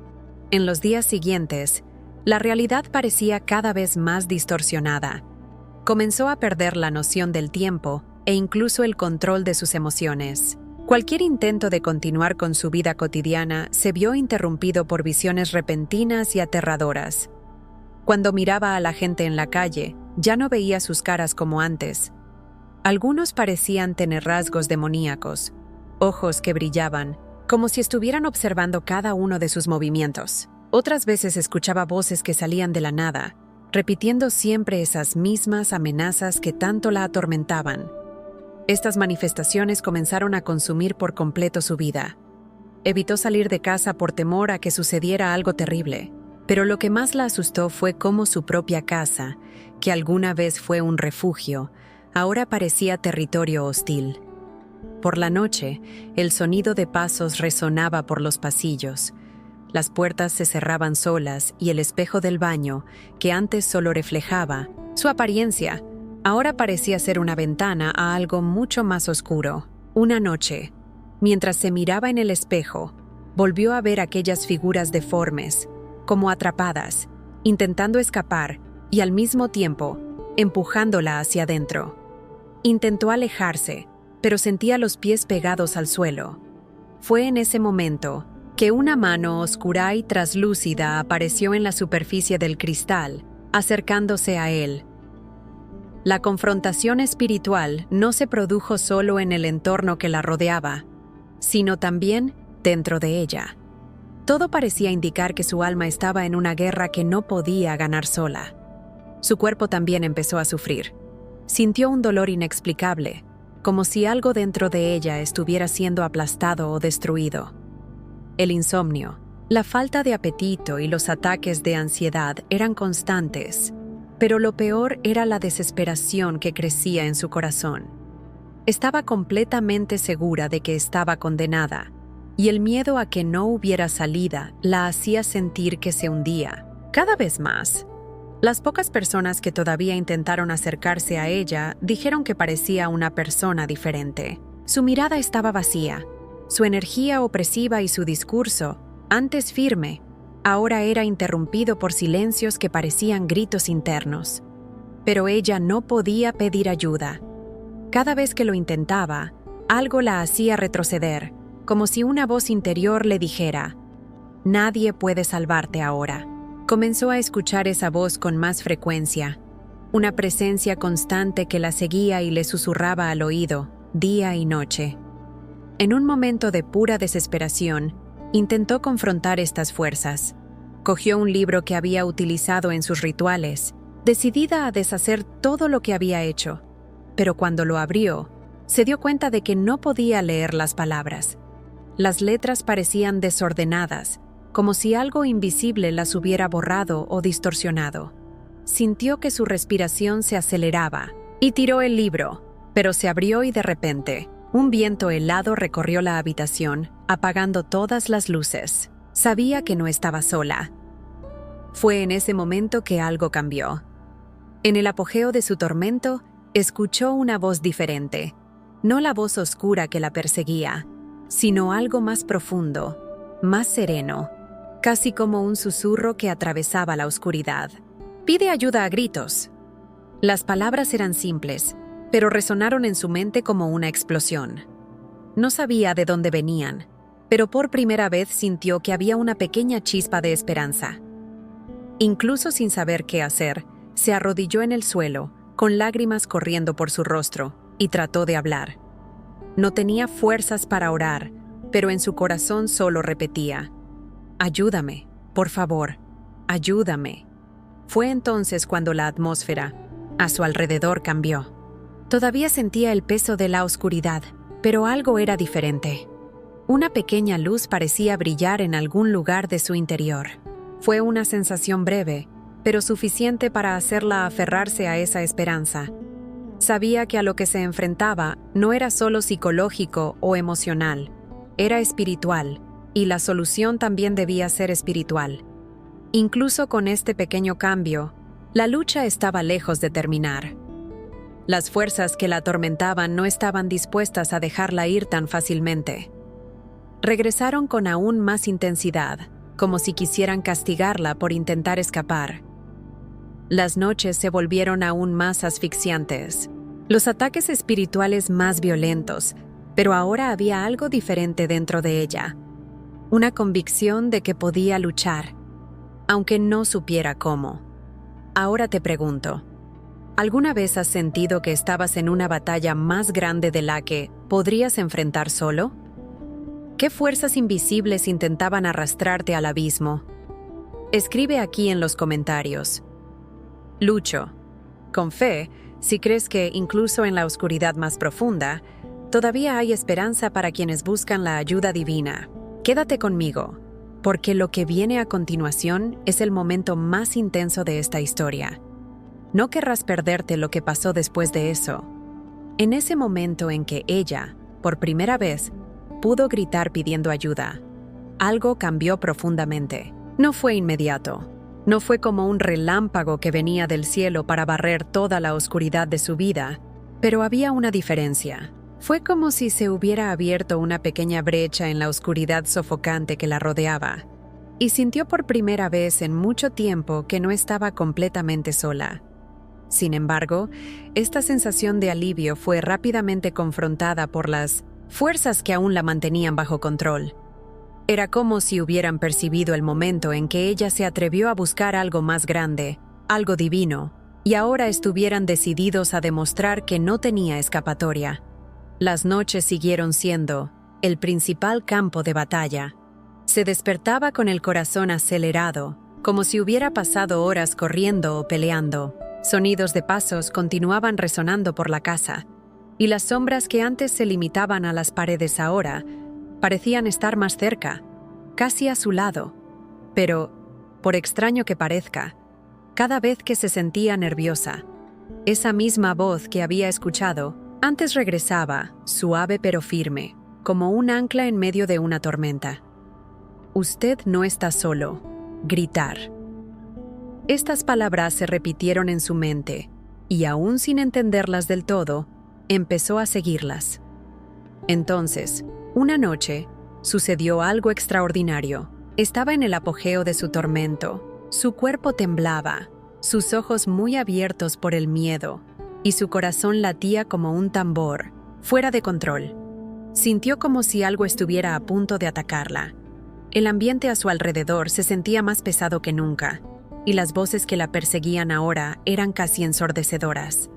En los días siguientes, la realidad parecía cada vez más distorsionada. Comenzó a perder la noción del tiempo e incluso el control de sus emociones. Cualquier intento de continuar con su vida cotidiana se vio interrumpido por visiones repentinas y aterradoras. Cuando miraba a la gente en la calle, ya no veía sus caras como antes. Algunos parecían tener rasgos demoníacos, ojos que brillaban, como si estuvieran observando cada uno de sus movimientos. Otras veces escuchaba voces que salían de la nada, repitiendo siempre esas mismas amenazas que tanto la atormentaban. Estas manifestaciones comenzaron a consumir por completo su vida. Evitó salir de casa por temor a que sucediera algo terrible, pero lo que más la asustó fue cómo su propia casa, que alguna vez fue un refugio, ahora parecía territorio hostil. Por la noche, el sonido de pasos resonaba por los pasillos. Las puertas se cerraban solas y el espejo del baño, que antes solo reflejaba su apariencia, ahora parecía ser una ventana a algo mucho más oscuro. Una noche, mientras se miraba en el espejo, volvió a ver aquellas figuras deformes, como atrapadas, intentando escapar y al mismo tiempo empujándola hacia adentro. Intentó alejarse, pero sentía los pies pegados al suelo. Fue en ese momento que una mano oscura y traslúcida apareció en la superficie del cristal, acercándose a él. La confrontación espiritual no se produjo solo en el entorno que la rodeaba, sino también dentro de ella. Todo parecía indicar que su alma estaba en una guerra que no podía ganar sola. Su cuerpo también empezó a sufrir. Sintió un dolor inexplicable, como si algo dentro de ella estuviera siendo aplastado o destruido. El insomnio, la falta de apetito y los ataques de ansiedad eran constantes, pero lo peor era la desesperación que crecía en su corazón. Estaba completamente segura de que estaba condenada, y el miedo a que no hubiera salida la hacía sentir que se hundía, cada vez más. Las pocas personas que todavía intentaron acercarse a ella dijeron que parecía una persona diferente. Su mirada estaba vacía, su energía opresiva y su discurso, antes firme, ahora era interrumpido por silencios que parecían gritos internos. Pero ella no podía pedir ayuda. Cada vez que lo intentaba, algo la hacía retroceder, como si una voz interior le dijera: «Nadie puede salvarte ahora». Comenzó a escuchar esa voz con más frecuencia, una presencia constante que la seguía y le susurraba al oído, día y noche. En un momento de pura desesperación, intentó confrontar estas fuerzas. Cogió un libro que había utilizado en sus rituales, decidida a deshacer todo lo que había hecho, pero cuando lo abrió, se dio cuenta de que no podía leer las palabras. Las letras parecían desordenadas, como si algo invisible las hubiera borrado o distorsionado. Sintió que su respiración se aceleraba y tiró el libro, pero se abrió y de repente, un viento helado recorrió la habitación, apagando todas las luces. Sabía que no estaba sola. Fue en ese momento que algo cambió. En el apogeo de su tormento, escuchó una voz diferente, no la voz oscura que la perseguía, sino algo más profundo, más sereno, casi como un susurro que atravesaba la oscuridad. «Pide ayuda a gritos». Las palabras eran simples, pero resonaron en su mente como una explosión. No sabía de dónde venían, pero por primera vez sintió que había una pequeña chispa de esperanza. Incluso sin saber qué hacer, se arrodilló en el suelo, con lágrimas corriendo por su rostro, y trató de hablar. No tenía fuerzas para orar, pero en su corazón solo repetía: «Ayúdame, por favor, ayúdame». Fue entonces cuando la atmósfera a su alrededor cambió. Todavía sentía el peso de la oscuridad, pero algo era diferente. Una pequeña luz parecía brillar en algún lugar de su interior. Fue una sensación breve, pero suficiente para hacerla aferrarse a esa esperanza. Sabía que a lo que se enfrentaba no era solo psicológico o emocional, era espiritual, y la solución también debía ser espiritual. Incluso con este pequeño cambio, la lucha estaba lejos de terminar. Las fuerzas que la atormentaban no estaban dispuestas a dejarla ir tan fácilmente. Regresaron con aún más intensidad, como si quisieran castigarla por intentar escapar. Las noches se volvieron aún más asfixiantes, los ataques espirituales más violentos, pero ahora había algo diferente dentro de ella. Una convicción de que podía luchar, aunque no supiera cómo. Ahora te pregunto, ¿alguna vez has sentido que estabas en una batalla más grande de la que podrías enfrentar solo? ¿Qué fuerzas invisibles intentaban arrastrarte al abismo? Escribe aquí en los comentarios. Lucho, con fe, si crees que incluso en la oscuridad más profunda, todavía hay esperanza para quienes buscan la ayuda divina. Quédate conmigo, porque lo que viene a continuación es el momento más intenso de esta historia. No querrás perderte lo que pasó después de eso. En ese momento en que ella, por primera vez, pudo gritar pidiendo ayuda. Algo cambió profundamente. No fue inmediato. No fue como un relámpago que venía del cielo para barrer toda la oscuridad de su vida, pero había una diferencia. Fue como si se hubiera abierto una pequeña brecha en la oscuridad sofocante que la rodeaba, y sintió por primera vez en mucho tiempo que no estaba completamente sola. Sin embargo, esta sensación de alivio fue rápidamente confrontada por las fuerzas que aún la mantenían bajo control. Era como si hubieran percibido el momento en que ella se atrevió a buscar algo más grande, algo divino, y ahora estuvieran decididos a demostrar que no tenía escapatoria. Las noches siguieron siendo el principal campo de batalla. Se despertaba con el corazón acelerado, como si hubiera pasado horas corriendo o peleando. Sonidos de pasos continuaban resonando por la casa, y las sombras que antes se limitaban a las paredes ahora parecían estar más cerca, casi a su lado. Pero, por extraño que parezca, cada vez que se sentía nerviosa, esa misma voz que había escuchado antes regresaba, suave pero firme, como un ancla en medio de una tormenta. «Usted no está solo», gritar. Estas palabras se repitieron en su mente, y aún sin entenderlas del todo, empezó a seguirlas. Entonces, una noche, sucedió algo extraordinario. Estaba en el apogeo de su tormento. Su cuerpo temblaba, sus ojos muy abiertos por el miedo, y su corazón latía como un tambor, fuera de control. Sintió como si algo estuviera a punto de atacarla. El ambiente a su alrededor se sentía más pesado que nunca, y las voces que la perseguían ahora eran casi ensordecedoras.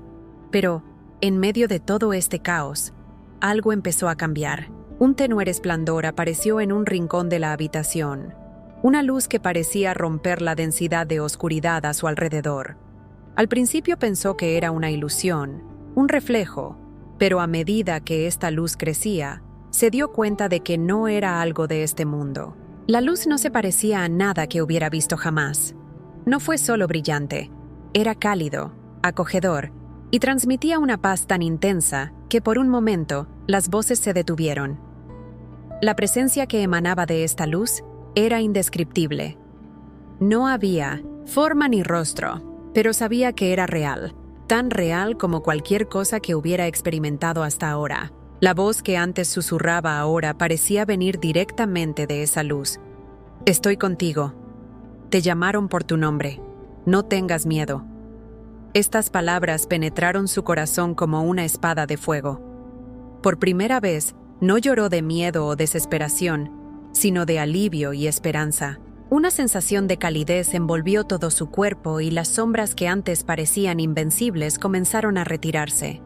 Pero, en medio de todo este caos, algo empezó a cambiar. Un tenue resplandor apareció en un rincón de la habitación, una luz que parecía romper la densidad de oscuridad a su alrededor. Al principio pensó que era una ilusión, un reflejo, pero a medida que esta luz crecía, se dio cuenta de que no era algo de este mundo. La luz no se parecía a nada que hubiera visto jamás. No fue solo brillante, era cálido, acogedor, y transmitía una paz tan intensa que por un momento las voces se detuvieron. La presencia que emanaba de esta luz era indescriptible. No había forma ni rostro, pero sabía que era real, tan real como cualquier cosa que hubiera experimentado hasta ahora. La voz que antes susurraba ahora parecía venir directamente de esa luz. «Estoy contigo. Te llamaron por tu nombre. No tengas miedo». Estas palabras penetraron su corazón como una espada de fuego. Por primera vez, no lloró de miedo o desesperación, sino de alivio y esperanza. Una sensación de calidez envolvió todo su cuerpo y las sombras que antes parecían invencibles comenzaron a retirarse.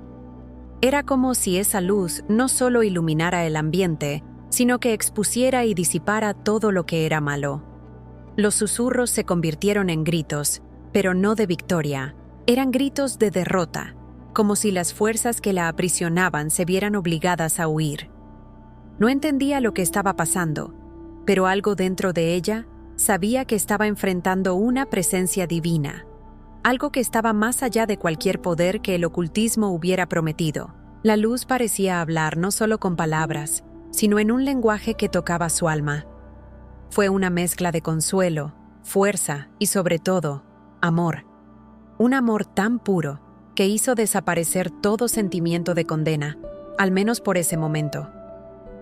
Era como si esa luz no solo iluminara el ambiente, sino que expusiera y disipara todo lo que era malo. Los susurros se convirtieron en gritos, pero no de victoria. Eran gritos de derrota, como si las fuerzas que la aprisionaban se vieran obligadas a huir. No entendía lo que estaba pasando, pero algo dentro de ella sabía que estaba enfrentando una presencia divina, algo que estaba más allá de cualquier poder que el ocultismo hubiera prometido. La luz parecía hablar no solo con palabras, sino en un lenguaje que tocaba su alma. Fue una mezcla de consuelo, fuerza y, sobre todo, amor. Un amor tan puro que hizo desaparecer todo sentimiento de condena, al menos por ese momento.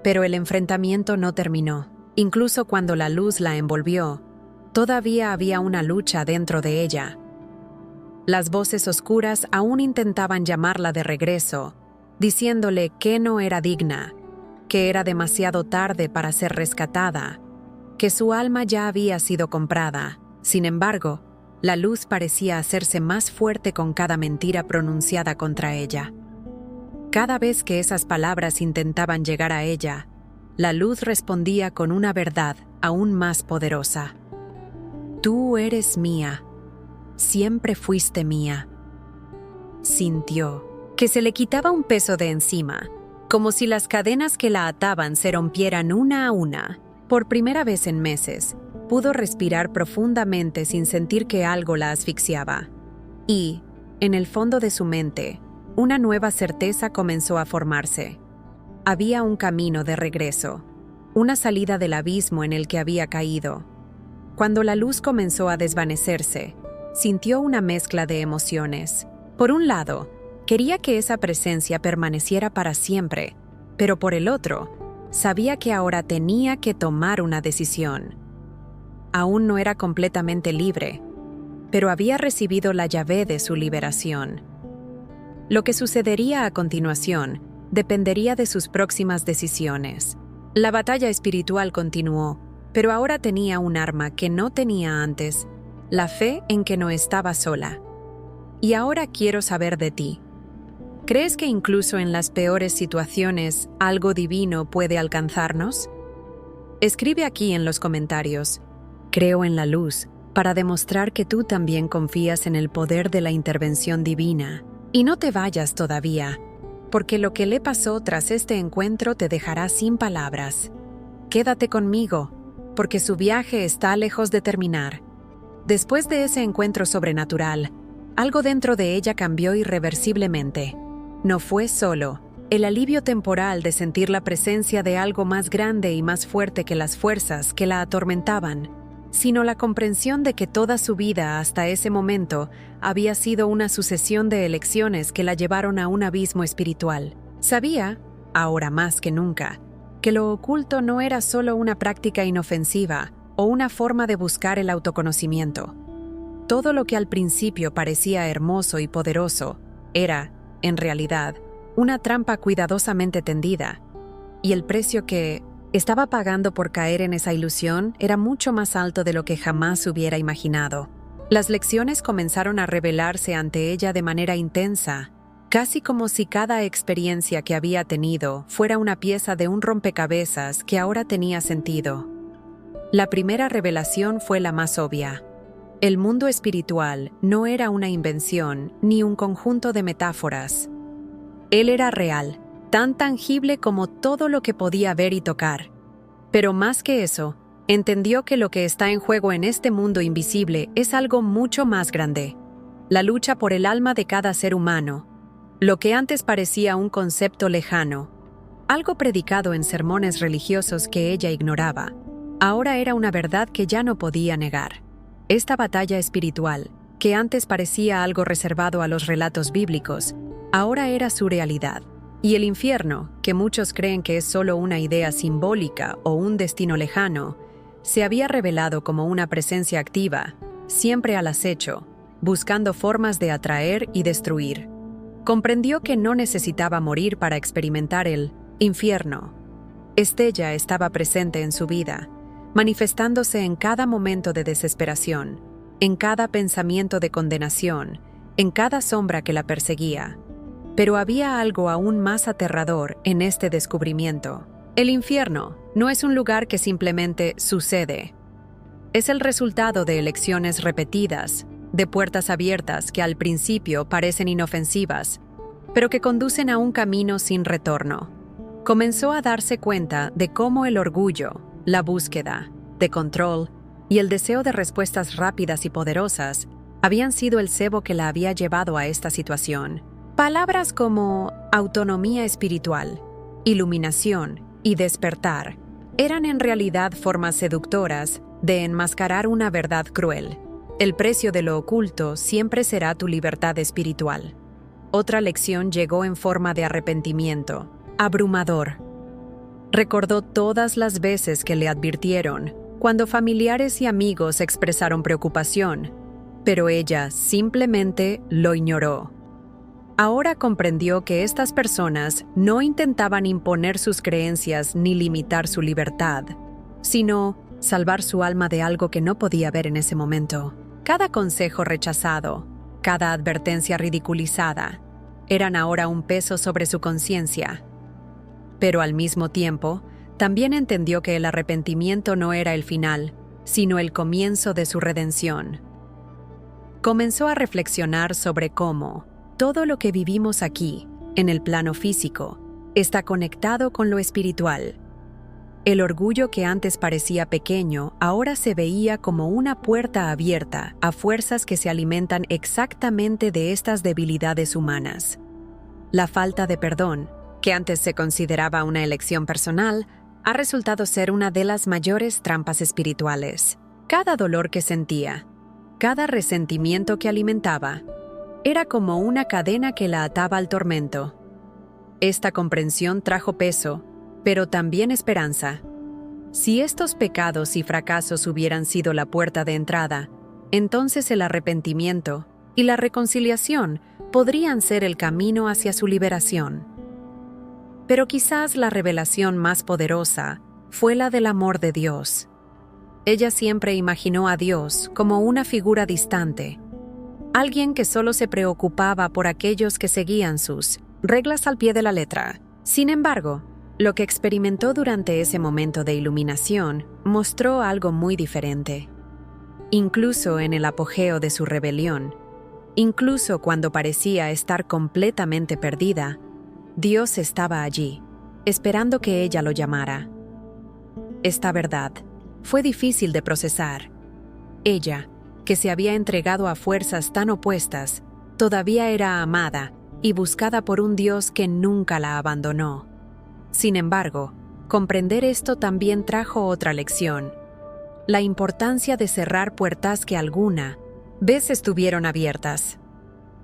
Pero el enfrentamiento no terminó. Incluso cuando la luz la envolvió, todavía había una lucha dentro de ella. Las voces oscuras aún intentaban llamarla de regreso, diciéndole que no era digna, que era demasiado tarde para ser rescatada, que su alma ya había sido comprada. Sin embargo, la luz parecía hacerse más fuerte con cada mentira pronunciada contra ella. Cada vez que esas palabras intentaban llegar a ella, la luz respondía con una verdad aún más poderosa. «Tú eres mía. Siempre fuiste mía». Sintió que se le quitaba un peso de encima, como si las cadenas que la ataban se rompieran una a una. Por primera vez en meses, pudo respirar profundamente sin sentir que algo la asfixiaba. Y, en el fondo de su mente, una nueva certeza comenzó a formarse. había un camino de regreso, una salida del abismo en el que había caído. Cuando la luz comenzó a desvanecerse, sintió una mezcla de emociones. Por un lado, quería que esa presencia permaneciera para siempre, pero por el otro, sabía que ahora tenía que tomar una decisión. Aún no era completamente libre, pero había recibido la llave de su liberación. Lo que sucedería a continuación dependería de sus próximas decisiones. La batalla espiritual continuó, pero ahora tenía un arma que no tenía antes, la fe en que no estaba sola. Y ahora quiero saber de ti. ¿Crees que incluso en las peores situaciones algo divino puede alcanzarnos? Escribe aquí en los comentarios: creo en la luz, para demostrar que tú también confías en el poder de la intervención divina. Y no te vayas todavía, porque lo que le pasó tras este encuentro te dejará sin palabras. Quédate conmigo, porque su viaje está lejos de terminar. Después de ese encuentro sobrenatural, algo dentro de ella cambió irreversiblemente. No fue solo el alivio temporal de sentir la presencia de algo más grande y más fuerte que las fuerzas que la atormentaban, sino la comprensión de que toda su vida hasta ese momento había sido una sucesión de elecciones que la llevaron a un abismo espiritual. Sabía, ahora más que nunca, que lo oculto no era solo una práctica inofensiva o una forma de buscar el autoconocimiento. Todo lo que al principio parecía hermoso y poderoso era, en realidad, una trampa cuidadosamente tendida, y el precio que estaba pagando por caer en esa ilusión era mucho más alto de lo que jamás hubiera imaginado. Las lecciones comenzaron a revelarse ante ella de manera intensa, casi como si cada experiencia que había tenido fuera una pieza de un rompecabezas que ahora tenía sentido. La primera revelación fue la más obvia. El mundo espiritual no era una invención ni un conjunto de metáforas. Él era real, tan tangible como todo lo que podía ver y tocar. Pero más que eso, entendió que lo que está en juego en este mundo invisible es algo mucho más grande. La lucha por el alma de cada ser humano. Lo que antes parecía un concepto lejano, algo predicado en sermones religiosos que ella ignoraba, ahora era una verdad que ya no podía negar. Esta batalla espiritual, que antes parecía algo reservado a los relatos bíblicos, ahora era su realidad. Y el infierno, que muchos creen que es solo una idea simbólica o un destino lejano, se había revelado como una presencia activa, siempre al acecho, buscando formas de atraer y destruir. Comprendió que no necesitaba morir para experimentar el infierno. Estella estaba presente en su vida, manifestándose en cada momento de desesperación, en cada pensamiento de condenación, en cada sombra que la perseguía. Pero había algo aún más aterrador en este descubrimiento. El infierno no es un lugar que simplemente sucede. Es el resultado de elecciones repetidas, de puertas abiertas que al principio parecen inofensivas, pero que conducen a un camino sin retorno. Comenzó a darse cuenta de cómo el orgullo, la búsqueda de control y el deseo de respuestas rápidas y poderosas habían sido el cebo que la había llevado a esta situación. Palabras como autonomía espiritual, iluminación y despertar eran en realidad formas seductoras de enmascarar una verdad cruel. El precio de lo oculto siempre será tu libertad espiritual. Otra lección llegó en forma de arrepentimiento, abrumador. Recordó todas las veces que le advirtieron, cuando familiares y amigos expresaron preocupación, pero ella simplemente lo ignoró. Ahora comprendió que estas personas no intentaban imponer sus creencias ni limitar su libertad, sino salvar su alma de algo que no podía ver en ese momento. Cada consejo rechazado, cada advertencia ridiculizada, eran ahora un peso sobre su conciencia. Pero al mismo tiempo, también entendió que el arrepentimiento no era el final, sino el comienzo de su redención. Comenzó a reflexionar sobre cómo todo lo que vivimos aquí, en el plano físico, está conectado con lo espiritual. El orgullo que antes parecía pequeño ahora se veía como una puerta abierta a fuerzas que se alimentan exactamente de estas debilidades humanas. La falta de perdón, que antes se consideraba una elección personal, ha resultado ser una de las mayores trampas espirituales. Cada dolor que sentía, cada resentimiento que alimentaba, era como una cadena que la ataba al tormento. Esta comprensión trajo peso, pero también esperanza. Si estos pecados y fracasos hubieran sido la puerta de entrada, entonces el arrepentimiento y la reconciliación podrían ser el camino hacia su liberación. Pero quizás la revelación más poderosa fue la del amor de Dios. Ella siempre imaginó a Dios como una figura distante, alguien que solo se preocupaba por aquellos que seguían sus reglas al pie de la letra. Sin embargo, lo que experimentó durante ese momento de iluminación mostró algo muy diferente. Incluso en el apogeo de su rebelión, incluso cuando parecía estar completamente perdida, Dios estaba allí, esperando que ella lo llamara. Esta verdad fue difícil de procesar. Ella, que se había entregado a fuerzas tan opuestas, todavía era amada y buscada por un Dios que nunca la abandonó. Sin embargo, comprender esto también trajo otra lección: la importancia de cerrar puertas que alguna vez estuvieron abiertas.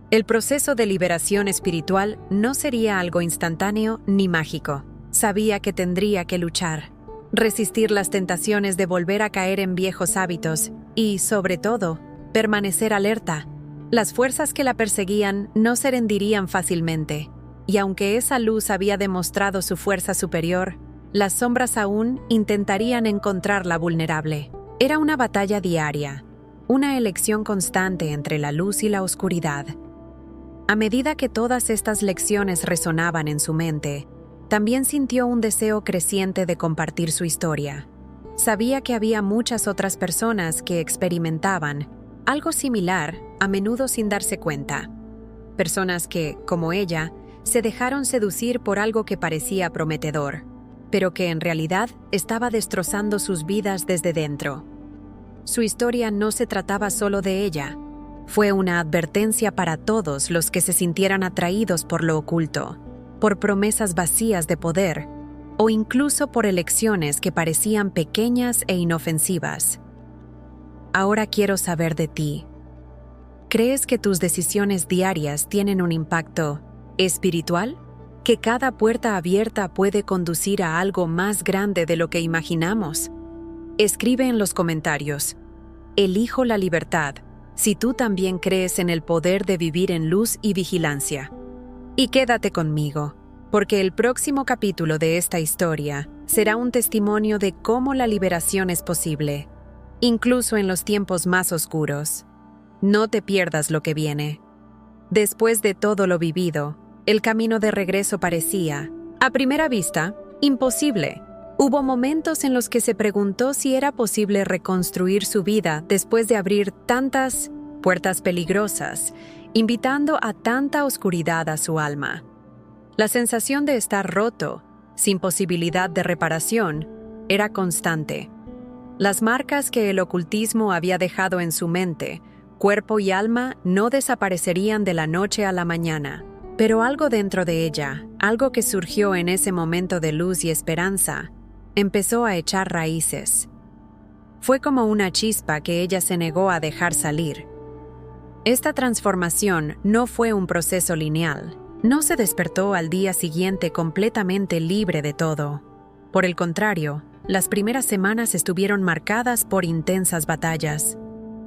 El proceso de liberación espiritual no sería algo instantáneo ni mágico. Sabía que tendría que luchar, resistir las tentaciones de volver a caer en viejos hábitos y, sobre todo, permanecer alerta. Las fuerzas que la perseguían no se rendirían fácilmente, y aunque esa luz había demostrado su fuerza superior, las sombras aún intentarían encontrarla vulnerable. Era una batalla diaria, una elección constante entre la luz y la oscuridad. A medida que todas estas lecciones resonaban en su mente, también sintió un deseo creciente de compartir su historia. Sabía que había muchas otras personas que experimentaban algo similar, a menudo sin darse cuenta. Personas que, como ella, se dejaron seducir por algo que parecía prometedor, pero que en realidad estaba destrozando sus vidas desde dentro. Su historia no se trataba solo de ella. Fue una advertencia para todos los que se sintieran atraídos por lo oculto, por promesas vacías de poder, o incluso por elecciones que parecían pequeñas e inofensivas. Ahora quiero saber de ti. ¿Crees que tus decisiones diarias tienen un impacto espiritual? ¿Que cada puerta abierta puede conducir a algo más grande de lo que imaginamos? Escribe en los comentarios: elijo la libertad, si tú también crees en el poder de vivir en luz y vigilancia. Y quédate conmigo, porque el próximo capítulo de esta historia será un testimonio de cómo la liberación es posible, incluso en los tiempos más oscuros. No te pierdas lo que viene. Después de todo lo vivido, el camino de regreso parecía, a primera vista, imposible. Hubo momentos en los que se preguntó si era posible reconstruir su vida después de abrir tantas puertas peligrosas, invitando a tanta oscuridad a su alma. La sensación de estar roto, sin posibilidad de reparación, era constante. Las marcas que el ocultismo había dejado en su mente, cuerpo y alma no desaparecerían de la noche a la mañana. Pero algo dentro de ella, algo que surgió en ese momento de luz y esperanza, empezó a echar raíces. Fue como una chispa que ella se negó a dejar salir. Esta transformación no fue un proceso lineal. No se despertó al día siguiente completamente libre de todo. Por el contrario, las primeras semanas estuvieron marcadas por intensas batallas.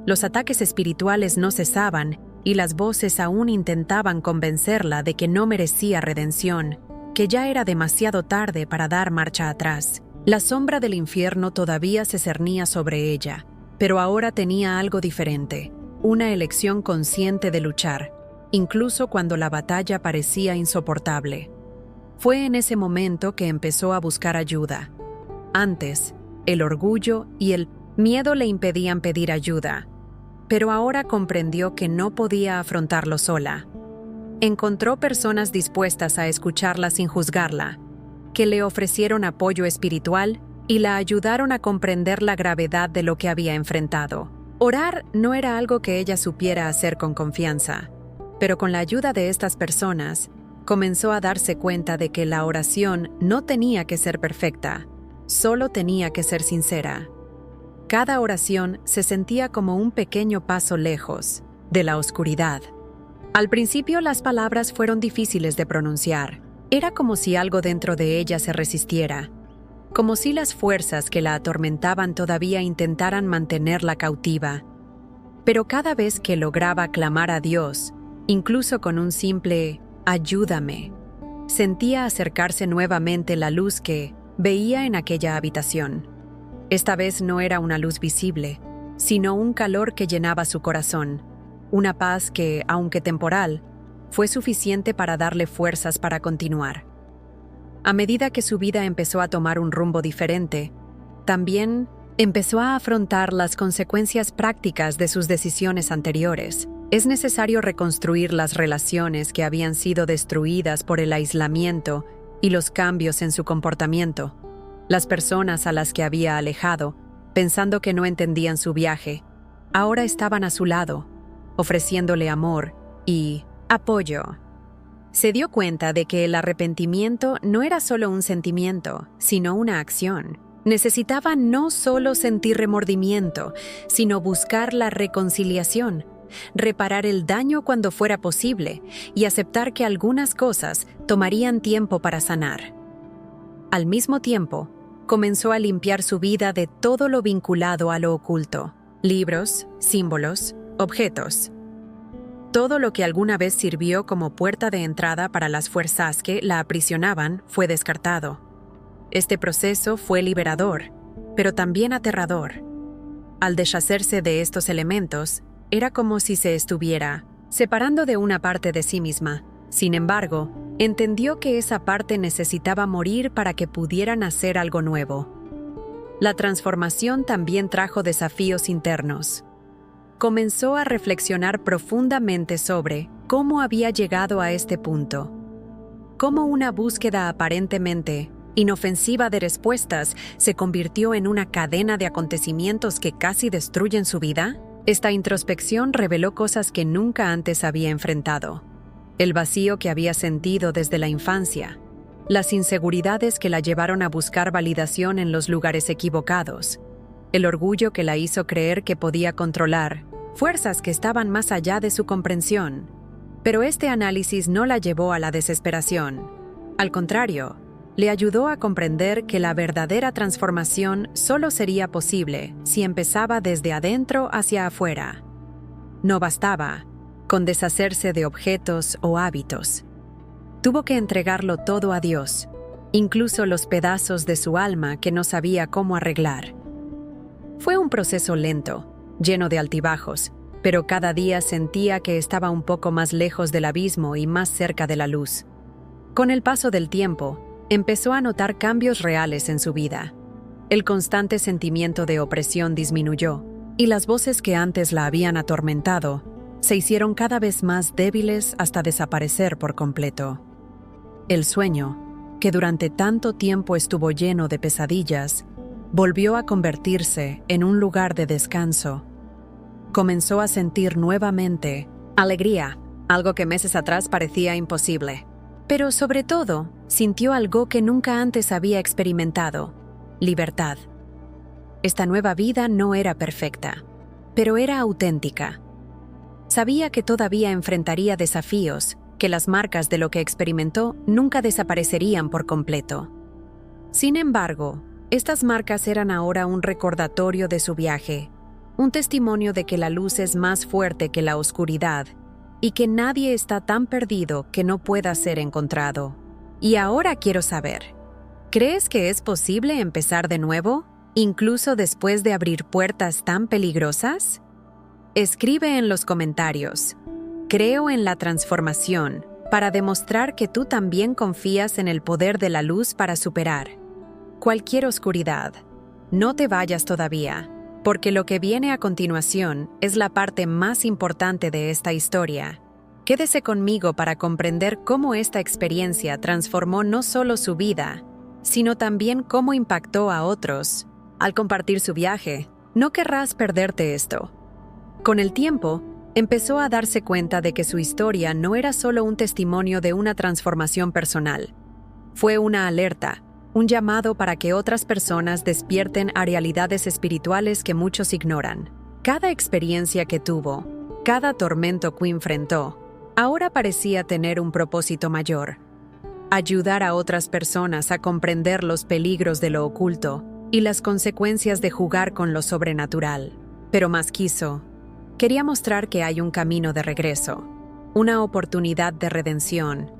Los ataques espirituales no cesaban y las voces aún intentaban convencerla de que no merecía redención, que ya era demasiado tarde para dar marcha atrás. La sombra del infierno todavía se cernía sobre ella, pero ahora tenía algo diferente, una elección consciente de luchar, incluso cuando la batalla parecía insoportable. Fue en ese momento que empezó a buscar ayuda. Antes, el orgullo y el miedo le impedían pedir ayuda, pero ahora comprendió que no podía afrontarlo sola. Encontró personas dispuestas a escucharla sin juzgarla, que le ofrecieron apoyo espiritual y la ayudaron a comprender la gravedad de lo que había enfrentado. Orar no era algo que ella supiera hacer con confianza, pero con la ayuda de estas personas, comenzó a darse cuenta de que la oración no tenía que ser perfecta, solo tenía que ser sincera. Cada oración se sentía como un pequeño paso lejos de la oscuridad. Al principio las palabras fueron difíciles de pronunciar. Era como si algo dentro de ella se resistiera, como si las fuerzas que la atormentaban todavía intentaran mantenerla cautiva. Pero cada vez que lograba clamar a Dios, incluso con un simple «ayúdame», sentía acercarse nuevamente la luz que veía en aquella habitación. Esta vez no era una luz visible, sino un calor que llenaba su corazón, una paz que, aunque temporal, fue suficiente para darle fuerzas para continuar. A medida que su vida empezó a tomar un rumbo diferente, también empezó a afrontar las consecuencias prácticas de sus decisiones anteriores. Es necesario reconstruir las relaciones que habían sido destruidas por el aislamiento y los cambios en su comportamiento. Las personas a las que había alejado, pensando que no entendían su viaje, ahora estaban a su lado, ofreciéndole amor y apoyo. Se dio cuenta de que el arrepentimiento no era solo un sentimiento, sino una acción. Necesitaba no solo sentir remordimiento, sino buscar la reconciliación, reparar el daño cuando fuera posible y aceptar que algunas cosas tomarían tiempo para sanar. Al mismo tiempo, comenzó a limpiar su vida de todo lo vinculado a lo oculto: libros, símbolos, objetos. Todo lo que alguna vez sirvió como puerta de entrada para las fuerzas que la aprisionaban fue descartado. Este proceso fue liberador, pero también aterrador. Al deshacerse de estos elementos, era como si se estuviera separando de una parte de sí misma. Sin embargo, entendió que esa parte necesitaba morir para que pudiera nacer algo nuevo. La transformación también trajo desafíos internos. Comenzó a reflexionar profundamente sobre cómo había llegado a este punto. Cómo una búsqueda aparentemente inofensiva de respuestas se convirtió en una cadena de acontecimientos que casi destruyen su vida. Esta introspección reveló cosas que nunca antes había enfrentado: el vacío que había sentido desde la infancia, las inseguridades que la llevaron a buscar validación en los lugares equivocados, el orgullo que la hizo creer que podía controlar fuerzas que estaban más allá de su comprensión. Pero este análisis no la llevó a la desesperación. Al contrario, le ayudó a comprender que la verdadera transformación solo sería posible si empezaba desde adentro hacia afuera. No bastaba con deshacerse de objetos o hábitos. Tuvo que entregarlo todo a Dios, incluso los pedazos de su alma que no sabía cómo arreglar. Fue un proceso lento, lleno de altibajos, pero cada día sentía que estaba un poco más lejos del abismo y más cerca de la luz. Con el paso del tiempo, empezó a notar cambios reales en su vida. El constante sentimiento de opresión disminuyó, y las voces que antes la habían atormentado se hicieron cada vez más débiles hasta desaparecer por completo. El sueño, que durante tanto tiempo estuvo lleno de pesadillas, volvió a convertirse en un lugar de descanso. Comenzó a sentir nuevamente alegría, algo que meses atrás parecía imposible. Pero sobre todo, sintió algo que nunca antes había experimentado: libertad. Esta nueva vida no era perfecta, pero era auténtica. Sabía que todavía enfrentaría desafíos, que las marcas de lo que experimentó nunca desaparecerían por completo. Sin embargo, estas marcas eran ahora un recordatorio de su viaje, un testimonio de que la luz es más fuerte que la oscuridad y que nadie está tan perdido que no pueda ser encontrado. Y ahora quiero saber, ¿crees que es posible empezar de nuevo, incluso después de abrir puertas tan peligrosas? Escribe en los comentarios: creo en la transformación, para demostrar que tú también confías en el poder de la luz para superar cualquier oscuridad. No te vayas todavía, porque lo que viene a continuación es la parte más importante de esta historia. Quédese conmigo para comprender cómo esta experiencia transformó no solo su vida, sino también cómo impactó a otros. Al compartir su viaje, no querrás perderte esto. Con el tiempo, empezó a darse cuenta de que su historia no era solo un testimonio de una transformación personal. Fue una alerta, un llamado para que otras personas despierten a realidades espirituales que muchos ignoran. Cada experiencia que tuvo, cada tormento que enfrentó, ahora parecía tener un propósito mayor: ayudar a otras personas a comprender los peligros de lo oculto y las consecuencias de jugar con lo sobrenatural. Pero más quería mostrar que hay un camino de regreso, una oportunidad de redención,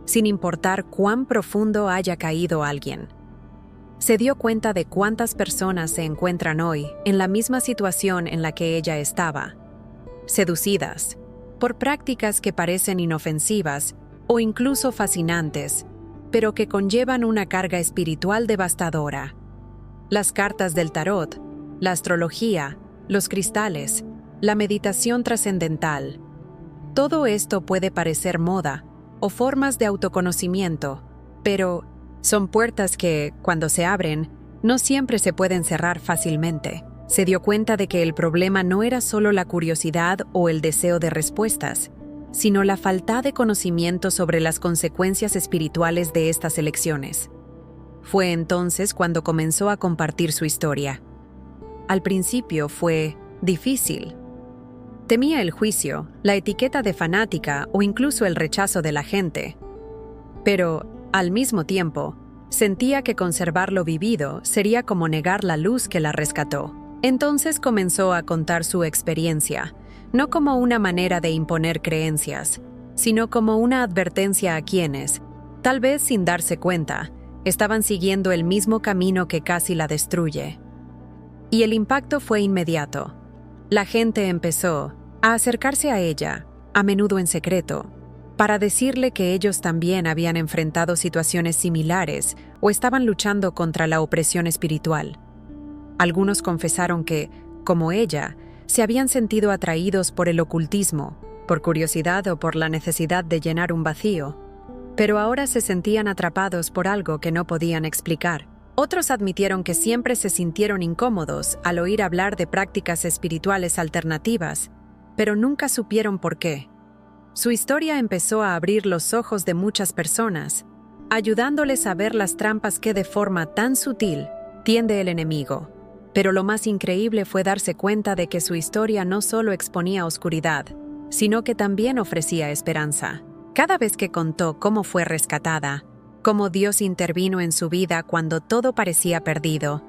sin importar cuán profundo haya caído alguien. Se dio cuenta de cuántas personas se encuentran hoy en la misma situación en la que ella estaba, seducidas por prácticas que parecen inofensivas o incluso fascinantes, pero que conllevan una carga espiritual devastadora. Las cartas del tarot, la astrología, los cristales, la meditación trascendental. Todo esto puede parecer moda o formas de autoconocimiento, pero son puertas que, cuando se abren, no siempre se pueden cerrar fácilmente. Se dio cuenta de que el problema no era solo la curiosidad o el deseo de respuestas, sino la falta de conocimiento sobre las consecuencias espirituales de estas elecciones. Fue entonces cuando comenzó a compartir su historia. Al principio fue difícil. Temía el juicio, la etiqueta de fanática o incluso el rechazo de la gente. Pero, al mismo tiempo, sentía que conservar lo vivido sería como negar la luz que la rescató. Entonces comenzó a contar su experiencia, no como una manera de imponer creencias, sino como una advertencia a quienes, tal vez sin darse cuenta, estaban siguiendo el mismo camino que casi la destruye. Y el impacto fue inmediato. La gente empezó a acercarse a ella, a menudo en secreto, para decirle que ellos también habían enfrentado situaciones similares o estaban luchando contra la opresión espiritual. Algunos confesaron que, como ella, se habían sentido atraídos por el ocultismo, por curiosidad o por la necesidad de llenar un vacío, pero ahora se sentían atrapados por algo que no podían explicar. Otros admitieron que siempre se sintieron incómodos al oír hablar de prácticas espirituales alternativas, pero nunca supieron por qué. Su historia empezó a abrir los ojos de muchas personas, ayudándoles a ver las trampas que de forma tan sutil tiende el enemigo. Pero lo más increíble fue darse cuenta de que su historia no solo exponía oscuridad, sino que también ofrecía esperanza. Cada vez que contó cómo fue rescatada, cómo Dios intervino en su vida cuando todo parecía perdido,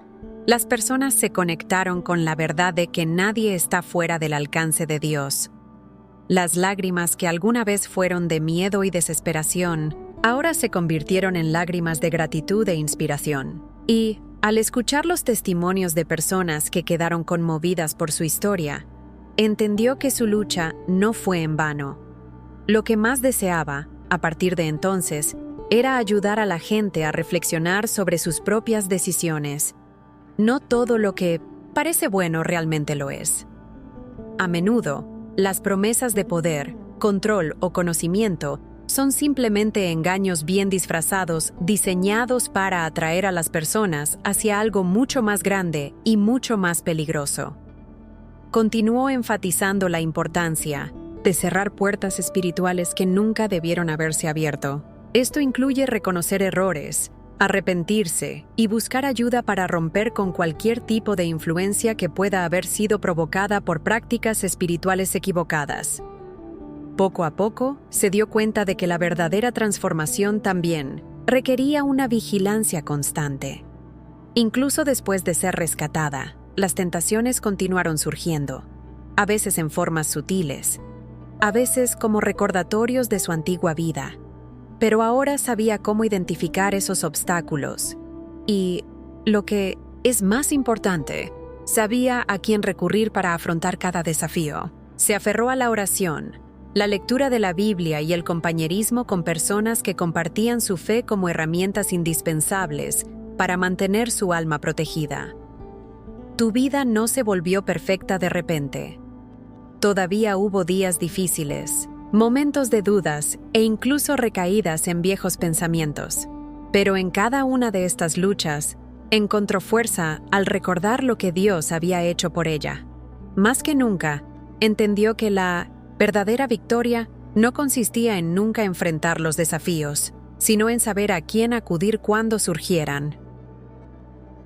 las personas se conectaron con la verdad de que nadie está fuera del alcance de Dios. Las lágrimas que alguna vez fueron de miedo y desesperación, ahora se convirtieron en lágrimas de gratitud e inspiración. Y, al escuchar los testimonios de personas que quedaron conmovidas por su historia, entendió que su lucha no fue en vano. Lo que más deseaba, a partir de entonces, era ayudar a la gente a reflexionar sobre sus propias decisiones. No todo lo que parece bueno realmente lo es. A menudo, las promesas de poder, control o conocimiento son simplemente engaños bien disfrazados, diseñados para atraer a las personas hacia algo mucho más grande y mucho más peligroso. Continuó enfatizando la importancia de cerrar puertas espirituales que nunca debieron haberse abierto. Esto incluye reconocer errores, arrepentirse y buscar ayuda para romper con cualquier tipo de influencia que pueda haber sido provocada por prácticas espirituales equivocadas. Poco a poco, se dio cuenta de que la verdadera transformación también requería una vigilancia constante. Incluso después de ser rescatada, las tentaciones continuaron surgiendo, a veces en formas sutiles, a veces como recordatorios de su antigua vida. Pero ahora sabía cómo identificar esos obstáculos. Y, lo que es más importante, sabía a quién recurrir para afrontar cada desafío. Se aferró a la oración, la lectura de la Biblia y el compañerismo con personas que compartían su fe como herramientas indispensables para mantener su alma protegida. Tu vida no se volvió perfecta de repente. Todavía hubo días difíciles, momentos de dudas e incluso recaídas en viejos pensamientos. Pero en cada una de estas luchas, encontró fuerza al recordar lo que Dios había hecho por ella. Más que nunca, entendió que la verdadera victoria no consistía en nunca enfrentar los desafíos, sino en saber a quién acudir cuando surgieran.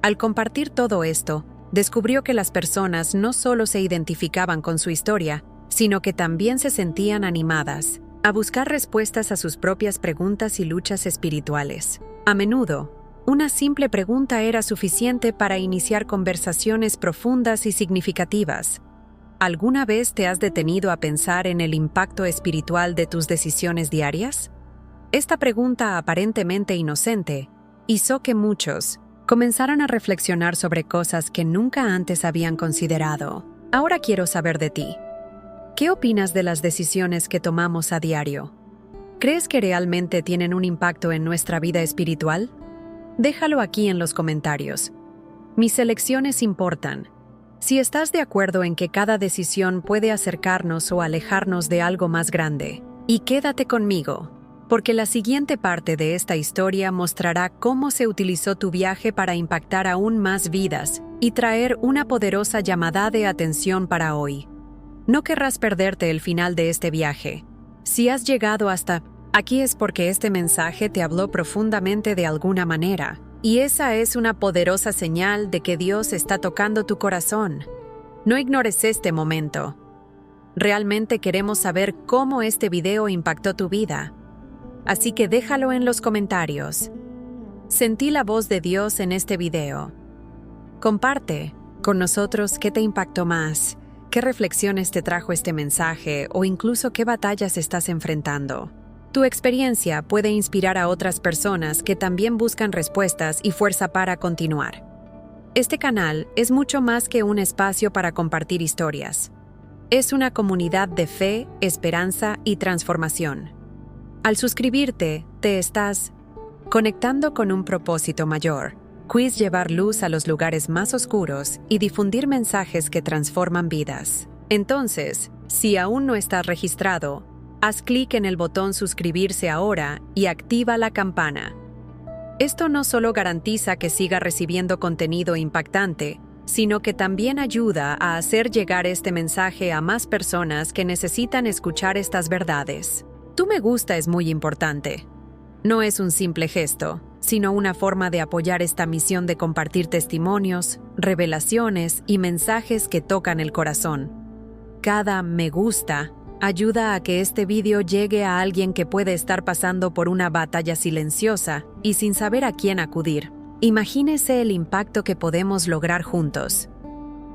Al compartir todo esto, descubrió que las personas no solo se identificaban con su historia, sino que también se sentían animadas a buscar respuestas a sus propias preguntas y luchas espirituales. A menudo, una simple pregunta era suficiente para iniciar conversaciones profundas y significativas. ¿Alguna vez te has detenido a pensar en el impacto espiritual de tus decisiones diarias? Esta pregunta aparentemente inocente hizo que muchos comenzaran a reflexionar sobre cosas que nunca antes habían considerado. Ahora quiero saber de ti. ¿Qué opinas de las decisiones que tomamos a diario? ¿Crees que realmente tienen un impacto en nuestra vida espiritual? Déjalo aquí en los comentarios. Mis elecciones importan. Si estás de acuerdo en que cada decisión puede acercarnos o alejarnos de algo más grande, y quédate conmigo, porque la siguiente parte de esta historia mostrará cómo se utilizó tu viaje para impactar aún más vidas y traer una poderosa llamada de atención para hoy. No querrás perderte el final de este viaje. Si has llegado hasta aquí es porque este mensaje te habló profundamente de alguna manera. Y esa es una poderosa señal de que Dios está tocando tu corazón. No ignores este momento. Realmente queremos saber cómo este video impactó tu vida. Así que déjalo en los comentarios. Sentí la voz de Dios en este video. Comparte con nosotros qué te impactó más, qué reflexiones te trajo este mensaje o incluso qué batallas estás enfrentando. Tu experiencia puede inspirar a otras personas que también buscan respuestas y fuerza para continuar. Este canal es mucho más que un espacio para compartir historias. Es una comunidad de fe, esperanza y transformación. Al suscribirte, te estás conectando con un propósito mayor, que es llevar luz a los lugares más oscuros y difundir mensajes que transforman vidas. Entonces, si aún no estás registrado, haz clic en el botón suscribirse ahora y activa la campana. Esto no solo garantiza que siga recibiendo contenido impactante, sino que también ayuda a hacer llegar este mensaje a más personas que necesitan escuchar estas verdades. Tu me gusta es muy importante. No es un simple gesto, sino una forma de apoyar esta misión de compartir testimonios, revelaciones y mensajes que tocan el corazón. Cada me gusta ayuda a que este video llegue a alguien que puede estar pasando por una batalla silenciosa y sin saber a quién acudir. Imagínese el impacto que podemos lograr juntos.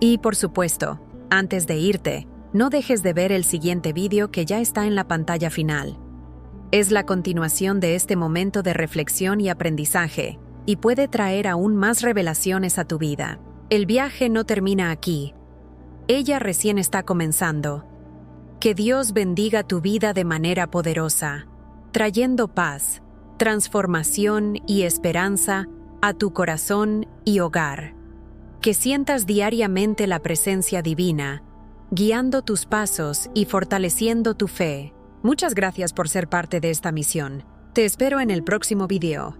Y por supuesto, antes de irte, no dejes de ver el siguiente video que ya está en la pantalla final. Es la continuación de este momento de reflexión y aprendizaje, y puede traer aún más revelaciones a tu vida. El viaje no termina aquí. Ella recién está comenzando. Que Dios bendiga tu vida de manera poderosa, trayendo paz, transformación y esperanza a tu corazón y hogar. Que sientas diariamente la presencia divina, guiando tus pasos y fortaleciendo tu fe. Muchas gracias por ser parte de esta misión. Te espero en el próximo video.